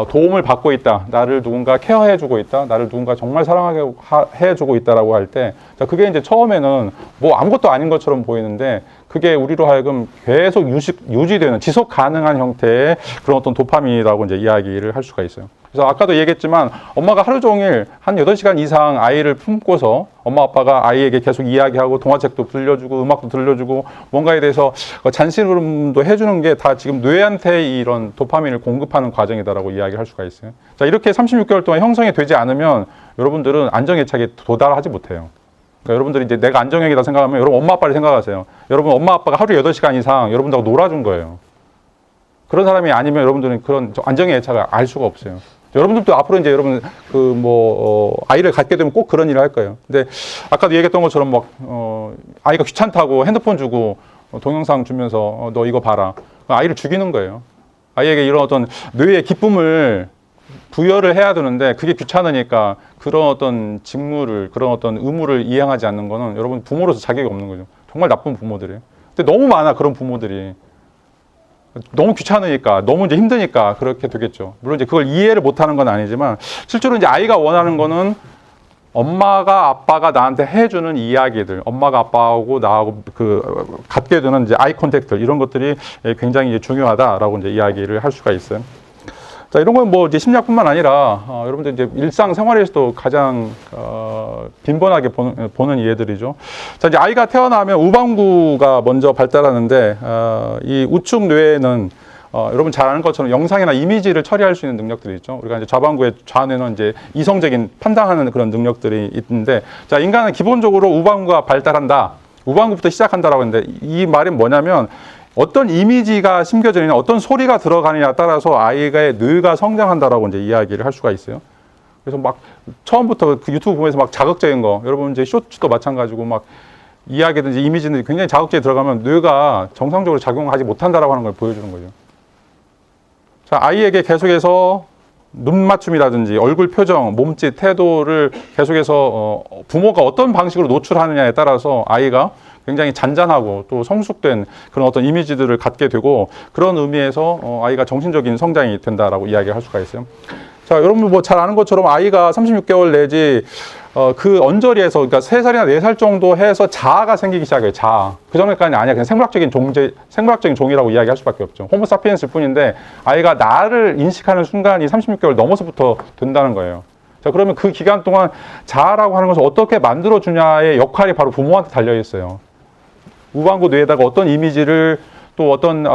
도움을 받고 있다, 나를 누군가 케어해주고 있다, 나를 누군가 정말 사랑하게 해주고 있다라고 할 때, 자, 그게 이제 처음에는 뭐 아무것도 아닌 것처럼 보이는데, 그게 우리로 하여금 계속 유지되는 지속 가능한 형태의 그런 어떤 도파민이라고 이제 이야기를 할 수가 있어요. 그래서 아까도 얘기했지만 엄마가 하루 종일 한 8시간 이상 아이를 품고서 엄마 아빠가 아이에게 계속 이야기하고 동화책도 들려주고 음악도 들려주고 뭔가에 대해서 잔심음도 해주는 게 다 지금 뇌한테 이런 도파민을 공급하는 과정이다라고 이야기할 수가 있어요. 자, 이렇게 36개월 동안 형성이 되지 않으면 여러분들은 안정애착에 도달하지 못해요. 그러니까 여러분들이 이제 내가 안정형이다 생각하면 여러분 엄마 아빠를 생각하세요. 여러분 엄마 아빠가 하루 8시간 이상 여러분들하고 놀아준 거예요. 그런 사람이 아니면 여러분들은 그런 안정의 애착을 알 수가 없어요. 여러분들도 앞으로 이제 여러분 아이를 갖게 되면 꼭 그런 일을 할 거예요. 근데 아까도 얘기했던 것처럼 막 아이가 귀찮다고 핸드폰 주고 동영상 주면서 너 이거 봐라. 아이를 죽이는 거예요. 아이에게 이런 어떤 뇌의 기쁨을 부여를 해야 되는데 그게 귀찮으니까 그런 어떤 직무를, 그런 어떤 의무를 이행하지 않는 거는 여러분 부모로서 자격이 없는 거죠. 정말 나쁜 부모들이에요. 근데 너무 많아, 그런 부모들이. 너무 귀찮으니까, 너무 이제 힘드니까 그렇게 되겠죠. 물론 이제 그걸 이해를 못하는 건 아니지만 실제로 이제 아이가 원하는 거는 엄마가 아빠가 나한테 해주는 이야기들, 엄마가 아빠하고 나하고 갖게 되는 이제 아이 컨택트 이런 것들이 굉장히 이제 중요하다라고 이제 이야기를 할 수가 있어요. 자, 이런 건 뭐 이제 심리학뿐만 아니라 여러분들 이제 일상생활에서도 가장 빈번하게 보는 예들이죠. 자, 이제 아이가 태어나면 우방구가 먼저 발달하는데 이 우측 뇌에는 여러분 잘 아는 것처럼 영상이나 이미지를 처리할 수 있는 능력들이 있죠. 우리가 이제 좌방구의 좌뇌는 이제 이성적인 판단하는 그런 능력들이 있는데, 자, 인간은 기본적으로 우방구가 발달한다. 우방구부터 시작한다라고 했는데 이 말이 뭐냐면 어떤 이미지가 심겨져 있느냐, 어떤 소리가 들어가느냐에 따라서 아이의 뇌가 성장한다라고 이제 이야기를 할 수가 있어요. 그래서 막 처음부터 그 유튜브 보면서 막 자극적인 거, 여러분 이제 쇼츠도 마찬가지고 막 이야기든지 이미지든지 굉장히 자극적이 들어가면 뇌가 정상적으로 작용하지 못한다라고 하는 걸 보여주는 거죠. 자, 아이에게 계속해서 눈 맞춤이라든지 얼굴 표정, 몸짓, 태도를 계속해서 부모가 어떤 방식으로 노출하느냐에 따라서 아이가 굉장히 잔잔하고 또 성숙된 그런 어떤 이미지들을 갖게 되고, 그런 의미에서 아이가 정신적인 성장이 된다라고 이야기할 수가 있어요. 자, 여러분 뭐 잘 아는 것처럼 아이가 36개월 내지 그 언저리에서, 그러니까 3살이나 4살 정도 해서 자아가 생기기 시작해요. 자아. 그 전에까지는 아니야. 그냥 생물학적인 종이라고 이야기할 수밖에 없죠. 호모사피엔스일 뿐인데 아이가 나를 인식하는 순간이 36개월 넘어서부터 된다는 거예요. 자, 그러면 그 기간 동안 자아라고 하는 것을 어떻게 만들어주냐의 역할이 바로 부모한테 달려 있어요. 우방구 뇌에다가 어떤 이미지를, 또 어떤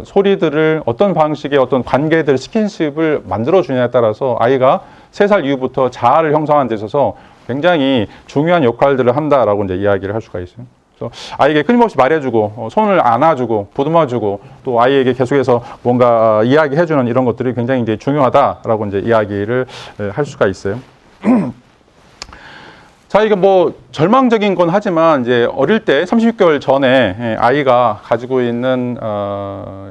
소리들을, 어떤 방식의 어떤 관계들, 스킨십을 만들어주냐에 따라서 아이가 3살 이후부터 자아를 형성하는 데 있어서 굉장히 중요한 역할들을 한다라고 이제 이야기를 할 수가 있어요. 그래서 아이에게 끊임없이 말해주고, 손을 안아주고, 보듬어주고, 또 아이에게 계속해서 뭔가 이야기해주는 이런 것들이 굉장히 이제 중요하다라고 이제 이야기를 할 수가 있어요. 자, 이게 뭐 절망적인 건 하지만 이제 어릴 때 36개월 전에 아이가 가지고 있는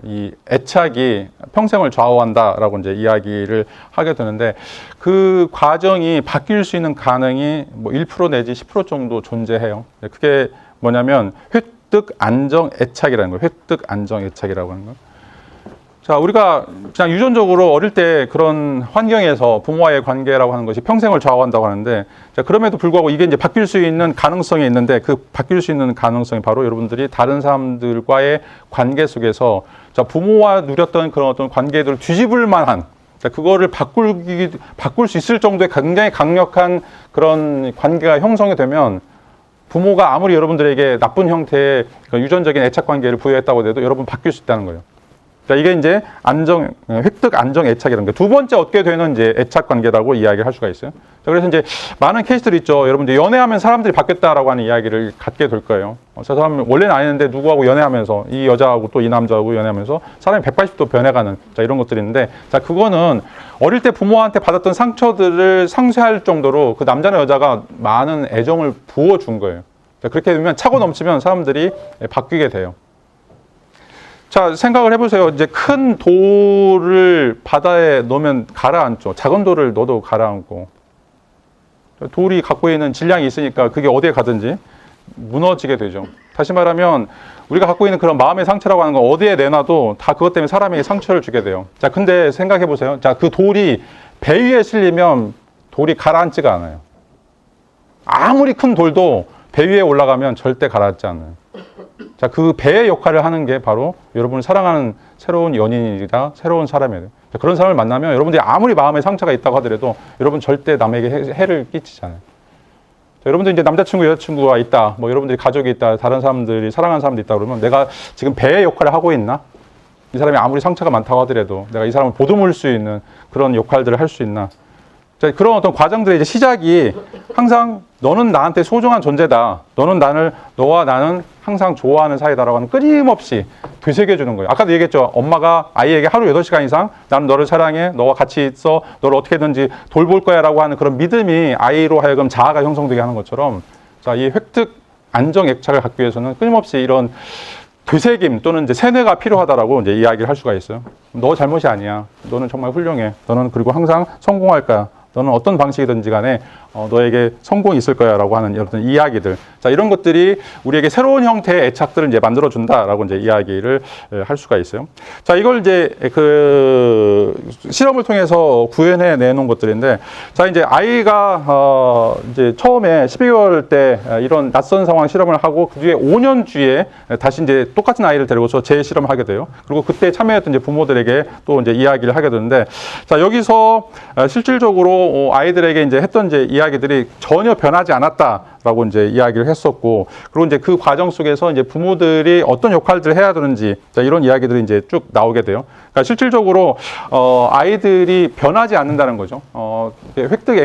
이 애착이 평생을 좌우한다라고 이제 이야기를 하게 되는데, 그 과정이 바뀔 수 있는 가능이 뭐 1% 내지 10% 정도 존재해요. 그게 뭐냐면 획득 안정 애착이라는 거예요. 획득 안정 애착이라고 하는 거. 자, 우리가 그냥 유전적으로 어릴 때 그런 환경에서 부모와의 관계라고 하는 것이 평생을 좌우한다고 하는데, 자, 그럼에도 불구하고 이게 이제 바뀔 수 있는 가능성이 있는데, 그 바뀔 수 있는 가능성이 바로 여러분들이 다른 사람들과의 관계 속에서, 자, 부모와 누렸던 그런 어떤 관계들을 뒤집을 만한, 자, 그거를 바꿀 수 있을 정도의 굉장히 강력한 그런 관계가 형성이 되면, 부모가 아무리 여러분들에게 나쁜 형태의 유전적인 애착 관계를 부여했다고 해도 여러분 바뀔 수 있다는 거예요. 자, 이게 이제 획득 안정 애착이라는 게 두 번째 얻게 되는 이제 애착 관계라고 이야기를 할 수가 있어요. 자, 그래서 이제 많은 케이스들이 있죠. 여러분들 연애하면 사람들이 바뀌었다라고 하는 이야기를 갖게 될 거예요. 저 사람 원래는 아니었는데 누구하고 연애하면서, 이 여자하고 또 이 남자하고 연애하면서 사람이 180도 변해가는, 자, 이런 것들이 있는데, 자, 그거는 어릴 때 부모한테 받았던 상처들을 상쇄할 정도로 그 남자나 여자가 많은 애정을 부어준 거예요. 자, 그렇게 되면 차고 넘치면 사람들이 바뀌게 돼요. 자, 생각을 해보세요. 이제 큰 돌을 바다에 넣으면 가라앉죠. 작은 돌을 넣어도 가라앉고, 돌이 갖고 있는 질량이 있으니까 그게 어디에 가든지 무너지게 되죠. 다시 말하면 우리가 갖고 있는 그런 마음의 상처라고 하는 건 어디에 내놔도 다 그것 때문에 사람에게 상처를 주게 돼요. 자, 근데 생각해 보세요. 자, 그 돌이 배 위에 실리면 돌이 가라앉지가 않아요. 아무리 큰 돌도 배 위에 올라가면 절대 가라앉지 않아요. 자, 그 배의 역할을 하는 게 바로 여러분을 사랑하는 새로운 연인이다, 새로운 사람이에요. 자, 그런 사람을 만나면 여러분들이 아무리 마음에 상처가 있다고 하더라도 여러분 절대 남에게 해를 끼치지 않아요. 자, 여러분들 이제 남자친구, 여자친구가 있다, 뭐 여러분들이 가족이 있다, 다른 사람들이 사랑하는 사람들이 있다 그러면 내가 지금 배의 역할을 하고 있나? 이 사람이 아무리 상처가 많다고 하더라도 내가 이 사람을 보듬을 수 있는 그런 역할들을 할 수 있나? 자, 그런 어떤 과정들의 이제 시작이 항상 너는 나한테 소중한 존재다. 너와 나는 항상 좋아하는 사이다라고 하는 끊임없이 되새겨주는 거예요. 아까도 얘기했죠. 엄마가 아이에게 하루 8시간 이상 나는 너를 사랑해. 너와 같이 있어. 너를 어떻게든지 돌볼 거야 라고 하는 그런 믿음이 아이로 하여금 자아가 형성되게 하는 것처럼, 자, 이 획득 안정 애착을 갖기 위해서는 끊임없이 이런 되새김 또는 이제 세뇌가 필요하다라고 이제 이야기를 할 수가 있어요. 너 잘못이 아니야. 너는 정말 훌륭해. 너는 그리고 항상 성공할 거야. 너는 어떤 방식이든지 간에 너에게 성공이 있을 거야 라고 하는 어떤 이야기들. 자, 이런 것들이 우리에게 새로운 형태의 애착들을 이제 만들어준다라고 이제 이야기를 할 수가 있어요. 자, 이걸 이제 그 실험을 통해서 구현해 내놓은 것들인데, 자, 이제 아이가 이제 처음에 12개월 때 이런 낯선 상황 실험을 하고 그 뒤에 5년 뒤에 다시 이제 똑같은 아이를 데리고서 재실험을 하게 돼요. 그리고 그때 참여했던 이제 부모들에게 또 이제 이야기를 하게 되는데, 자, 여기서 실질적으로 아이들에게 이제 했던 이제 이야기들이 전혀 변하지 않았다라고 이제 이야기를 했었고, 그리고 이제 그 과정 속에서 이제 부모들이 어떤 역할들을 해야 되는지, 자, 이런 이야기들이 이제 쭉 나오게 돼요. 그러니까 실질적으로 아이들이 변하지 않는다는 거죠. 획득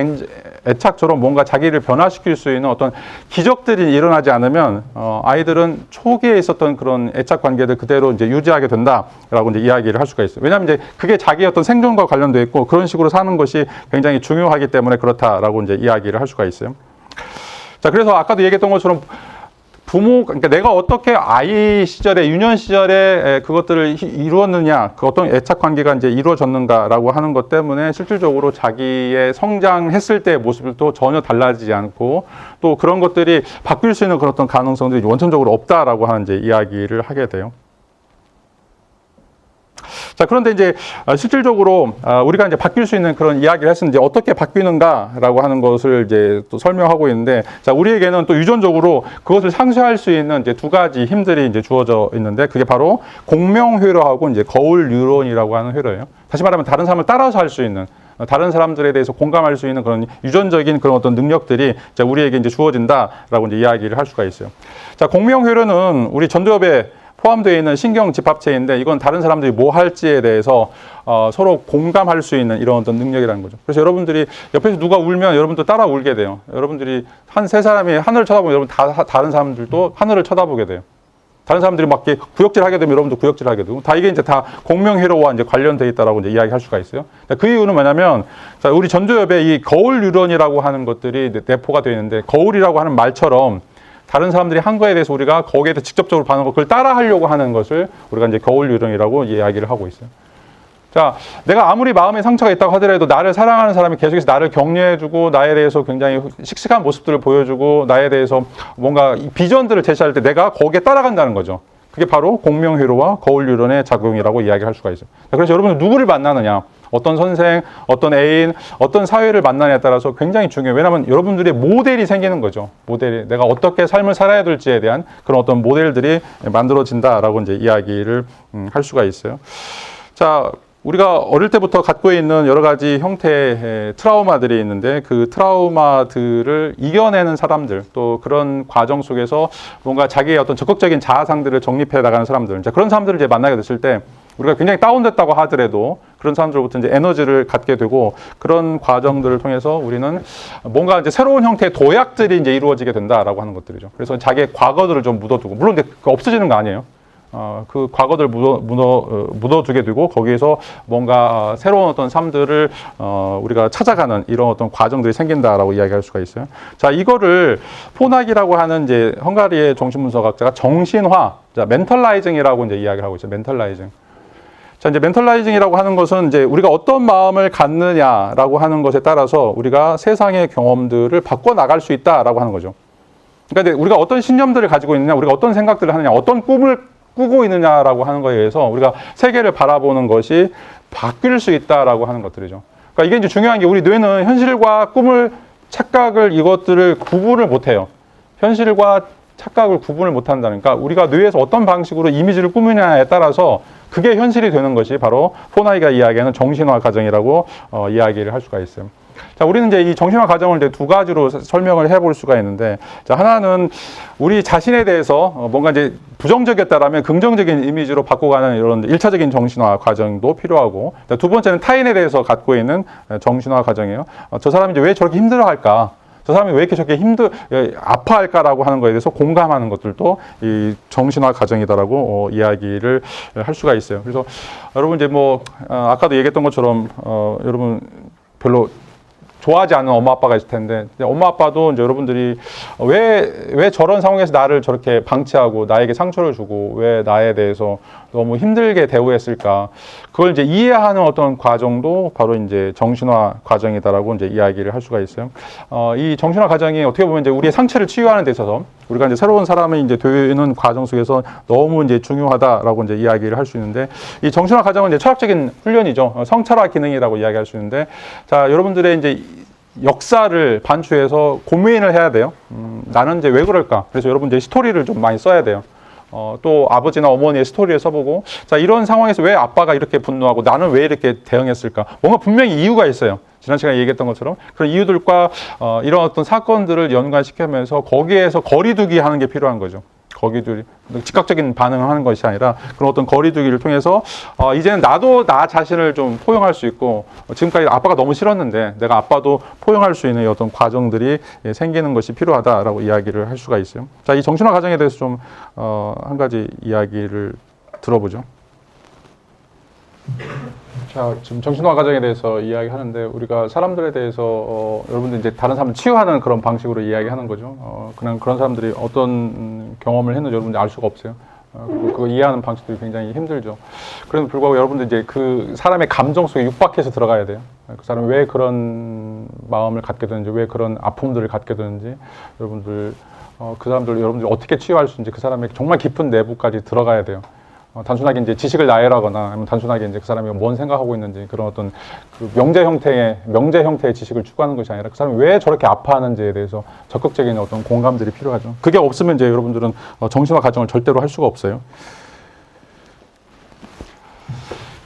애착처럼 뭔가 자기를 변화시킬 수 있는 어떤 기적들이 일어나지 않으면 아이들은 초기에 있었던 그런 애착 관계들 그대로 이제 유지하게 된다라고 이제 이야기를 할 수가 있어요. 왜냐하면 이제 그게 자기의 어떤 생존과 관련돼 있고 그런 식으로 사는 것이 굉장히 중요하기 때문에 그렇다라고 이제 이야기를 할 수가 있어요. 자, 그래서 아까도 얘기했던 것처럼 그러니까 내가 어떻게 아이 시절에, 유년 시절에 그것들을 이루었느냐, 그 어떤 애착 관계가 이제 이루어졌는가라고 하는 것 때문에 실질적으로 자기의 성장했을 때의 모습도 전혀 달라지지 않고 또 그런 것들이 바뀔 수 있는 그런 어떤 가능성들이 원천적으로 없다라고 하는 이제 이야기를 하게 돼요. 자, 그런데 이제 실질적으로 우리가 이제 바뀔 수 있는 그런 이야기를 했었는데 어떻게 바뀌는가라고 하는 것을 이제 또 설명하고 있는데, 자, 우리에게는 또 유전적으로 그것을 상쇄할 수 있는 이제 두 가지 힘들이 이제 주어져 있는데, 그게 바로 공명 회로하고 이제 거울 뉴런이라고 하는 회로예요. 다시 말하면 다른 사람을 따라서 할 수 있는, 다른 사람들에 대해서 공감할 수 있는 그런 유전적인 그런 어떤 능력들이 자, 우리에게 이제 주어진다라고 이제 이야기를 할 수가 있어요. 자, 공명 회로는 우리 전두엽에 포함되어 있는 신경 집합체인데, 이건 다른 사람들이 뭐 할지에 대해서 서로 공감할 수 있는 이런 어떤 능력이라는 거죠. 그래서 여러분들이 옆에서 누가 울면 여러분도 따라 울게 돼요. 여러분들이 한 세 사람이 하늘을 쳐다보면 여러분 다른 사람들도 하늘을 쳐다보게 돼요. 다른 사람들이 막 구역질 하게 되면 여러분도 구역질 하게 되고, 다 이게 이제 다 공명회로와 이제 관련되어 있다라고 이제 이야기할 수가 있어요. 그 이유는 뭐냐면, 자, 우리 전두엽에 이 거울 뉴런이라고 하는 것들이 내포가 되어 있는데, 거울이라고 하는 말처럼 다른 사람들이 한 거에 대해서 우리가 거기에 대해서 직접적으로 반응하고 그걸 따라 하려고 하는 것을 우리가 이제 거울 뉴런이라고 이야기를 하고 있어요. 자, 내가 아무리 마음에 상처가 있다고 하더라도 나를 사랑하는 사람이 계속해서 나를 격려해주고 나에 대해서 굉장히 씩씩한 모습들을 보여주고 나에 대해서 뭔가 비전들을 제시할 때 내가 거기에 따라간다는 거죠. 그게 바로 공명회로와 거울 뉴런의 작용이라고 이야기할 수가 있어요. 그래서 여러분은 누구를 만나느냐, 어떤 선생, 어떤 애인, 어떤 사회를 만나냐에 따라서 굉장히 중요해요. 왜냐하면 여러분들의 모델이 생기는 거죠. 모델이, 내가 어떻게 삶을 살아야 될지에 대한 그런 어떤 모델들이 만들어진다라고 이제 이야기를 할 수가 있어요. 자, 우리가 어릴 때부터 갖고 있는 여러 가지 형태의 트라우마들이 있는데, 그 트라우마들을 이겨내는 사람들, 또 그런 과정 속에서 뭔가 자기의 어떤 적극적인 자아상들을 정립해 나가는 사람들, 그런 사람들을 이제 만나게 됐을 때 우리가 굉장히 다운됐다고 하더라도 그런 사람들로부터 이제 에너지를 갖게 되고, 그런 과정들을 통해서 우리는 뭔가 이제 새로운 형태의 도약들이 이제 이루어지게 된다라고 하는 것들이죠. 그래서 자기의 과거들을 좀 묻어두고, 물론 근데 없어지는 거 아니에요. 그 과거들 묻어두게 되고 거기에서 뭔가 새로운 어떤 삶들을 우리가 찾아가는 이런 어떤 과정들이 생긴다라고 이야기할 수가 있어요. 자, 이거를 포낙이라고 하는 이제 헝가리의 정신분석학자가 정신화, 자, 멘털라이징이라고 이제 이야기를 하고 있어요. 멘털라이징. 자, 이제 멘털라이징이라고 하는 것은 이제 우리가 어떤 마음을 갖느냐라고 하는 것에 따라서 우리가 세상의 경험들을 바꿔 나갈 수 있다라고 하는 거죠. 그러니까 우리가 어떤 신념들을 가지고 있느냐, 우리가 어떤 생각들을 하느냐, 어떤 꿈을 꾸고 있느냐라고 하는 거에 의해서 우리가 세계를 바라보는 것이 바뀔 수 있다라고 하는 것들이죠. 그러니까 이게 이제 중요한 게, 우리 뇌는 현실과 꿈을, 착각을, 이것들을 구분을 못해요. 현실과 착각을 구분을 못한다니까, 그러니까 우리가 뇌에서 어떤 방식으로 이미지를 꾸미냐에 따라서 그게 현실이 되는 것이 바로 포나이가 이야기하는 정신화 과정이라고 이야기를 할 수가 있어요. 자, 우리는 이제 이 정신화 과정을 이제 두 가지로 설명을 해볼 수가 있는데, 자, 하나는 우리 자신에 대해서 뭔가 이제 부정적이었다라면 긍정적인 이미지로 바꿔가는 이런 1차적인 정신화 과정도 필요하고, 두 번째는 타인에 대해서 갖고 있는 정신화 과정이에요. 저 사람이 이제 왜 저렇게 힘들어할까? 저 사람이 왜 이렇게 저렇게 아파할까라고 하는 거에 대해서 공감하는 것들도 이 정신화 과정이다라고 이야기를 할 수가 있어요. 그래서 여러분 이제 뭐 아까도 얘기했던 것처럼 여러분 별로 좋아하지 않는 엄마 아빠가 있을 텐데, 엄마 아빠도 이제 여러분들이 왜 저런 상황에서 나를 저렇게 방치하고 나에게 상처를 주고 왜 나에 대해서 너무 힘들게 대우했을까? 그걸 이제 이해하는 어떤 과정도 바로 이제 정신화 과정이다라고 이제 이야기를 할 수가 있어요. 이 정신화 과정이 어떻게 보면 이제 우리의 상처를 치유하는 데 있어서 우리가 이제 새로운 사람이 이제 되는 과정 속에서 너무 이제 중요하다라고 이제 이야기를 할 수 있는데, 이 정신화 과정은 이제 철학적인 훈련이죠. 성찰화 기능이라고 이야기할 수 있는데, 자, 여러분들의 이제 역사를 반추해서 고민을 해야 돼요. 나는 이제 왜 그럴까? 그래서 여러분 이제 스토리를 좀 많이 써야 돼요. 또 아버지나 어머니의 스토리를 써보고, 자, 이런 상황에서 왜 아빠가 이렇게 분노하고 나는 왜 이렇게 대응했을까? 뭔가 분명히 이유가 있어요. 지난 시간에 얘기했던 것처럼 그런 이유들과 이런 어떤 사건들을 연관시키면서 거기에서 거리두기 하는 게 필요한 거죠. 거기두기, 즉각적인 반응을 하는 것이 아니라 그런 어떤 거리두기를 통해서 이제는 나도 나 자신을 좀 포용할 수 있고, 지금까지 아빠가 너무 싫었는데 내가 아빠도 포용할 수 있는 어떤 과정들이 생기는 것이 필요하다라고 이야기를 할 수가 있어요. 자, 이 정신화 과정에 대해서 좀 한 가지 이야기를 들어보죠. 자, 지금 정신화 과정에 대해서 이야기하는데, 우리가 사람들에 대해서 여러분들 이제 다른 사람을 치유하는 그런 방식으로 이야기하는 거죠. 그냥 그런 사람들이 어떤 경험을 했는지 여러분들 알 수가 없어요. 그리고 그거 이해하는 방식들이 굉장히 힘들죠. 그래도 불구하고 여러분들 이제 그 사람의 감정 속에 육박해서 들어가야 돼요. 그 사람이 왜 그런 마음을 갖게 되는지, 왜 그런 아픔들을 갖게 되는지, 여러분들 그 사람들 여러분들이 어떻게 치유할 수 있는지 그 사람의 정말 깊은 내부까지 들어가야 돼요. 단순하게 이제 지식을 나열하거나 아니면 단순하게 이제 그 사람이 뭔 생각하고 있는지 그런 어떤 그 명제 형태의 지식을 추구하는 것이 아니라 그 사람이 왜 저렇게 아파하는지에 대해서 적극적인 어떤 공감들이 필요하죠. 그게 없으면 이제 여러분들은 정신화 과정을 절대로 할 수가 없어요.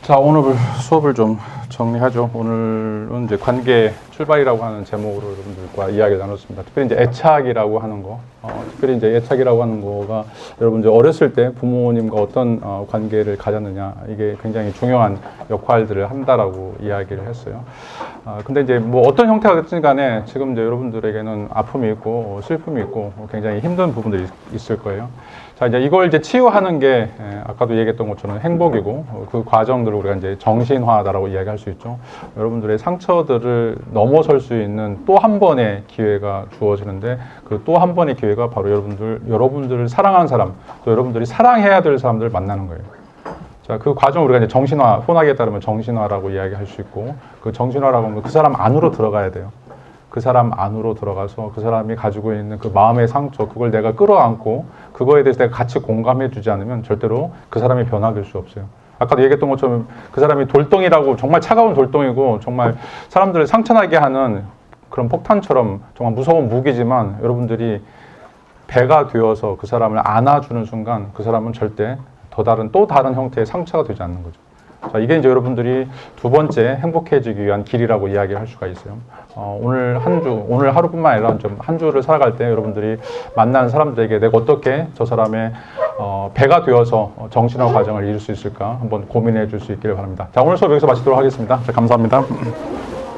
자, 오늘 수업을 좀 정리하죠. 오늘은 이제 관계 출발이라고 하는 제목으로 여러분들과 이야기를 나눴습니다. 특별히 이제 애착이라고 하는 거, 특별히 이제 애착이라고 하는 거가 여러분들 어렸을 때 부모님과 어떤 관계를 가졌느냐, 이게 굉장히 중요한 역할들을 한다라고 이야기를 했어요. 근데 이제 뭐 어떤 형태가 됐든 간에 지금 이제 여러분들에게는 아픔이 있고 슬픔이 있고 굉장히 힘든 부분들이 있을 거예요. 자, 이제 이걸 이제 치유하는 게 아까도 얘기했던 것처럼 행복이고, 그 과정들을 우리가 이제 정신화다라고 이야기할 수 있죠. 여러분들의 상처들을 넘어설 수 있는 또 한 번의 기회가 주어지는데, 그 또 한 번의 기회가 바로 여러분들을 사랑하는 사람, 또 여러분들이 사랑해야 될 사람들을 만나는 거예요. 자, 그 과정 우리가 이제 정신화, 혼학에 따르면 정신화라고 이야기할 수 있고, 그 정신화라고 하면 그 사람 안으로 들어가야 돼요. 그 사람 안으로 들어가서 그 사람이 가지고 있는 그 마음의 상처, 그걸 내가 끌어안고 그거에 대해서 내가 같이 공감해 주지 않으면 절대로 그 사람이 변화될 수 없어요. 아까도 얘기했던 것처럼 그 사람이 돌덩이라고, 정말 차가운 돌덩이고 정말 사람들을 상처나게 하는 그런 폭탄처럼 정말 무서운 무기지만, 여러분들이 배가 되어서 그 사람을 안아주는 순간 그 사람은 절대 또 다른 형태의 상처가 되지 않는 거죠. 자, 이게 이제 여러분들이 두 번째 행복해지기 위한 길이라고 이야기할 수가 있어요. 오늘 하루뿐만 아니라 좀 한 주를 살아갈 때 여러분들이 만나는 사람들에게 내가 어떻게 저 사람의 배가 되어서 정신화 과정을 이룰 수 있을까 한번 고민해 줄 수 있기를 바랍니다. 자, 오늘 수업 여기서 마치도록 하겠습니다. 자, 감사합니다.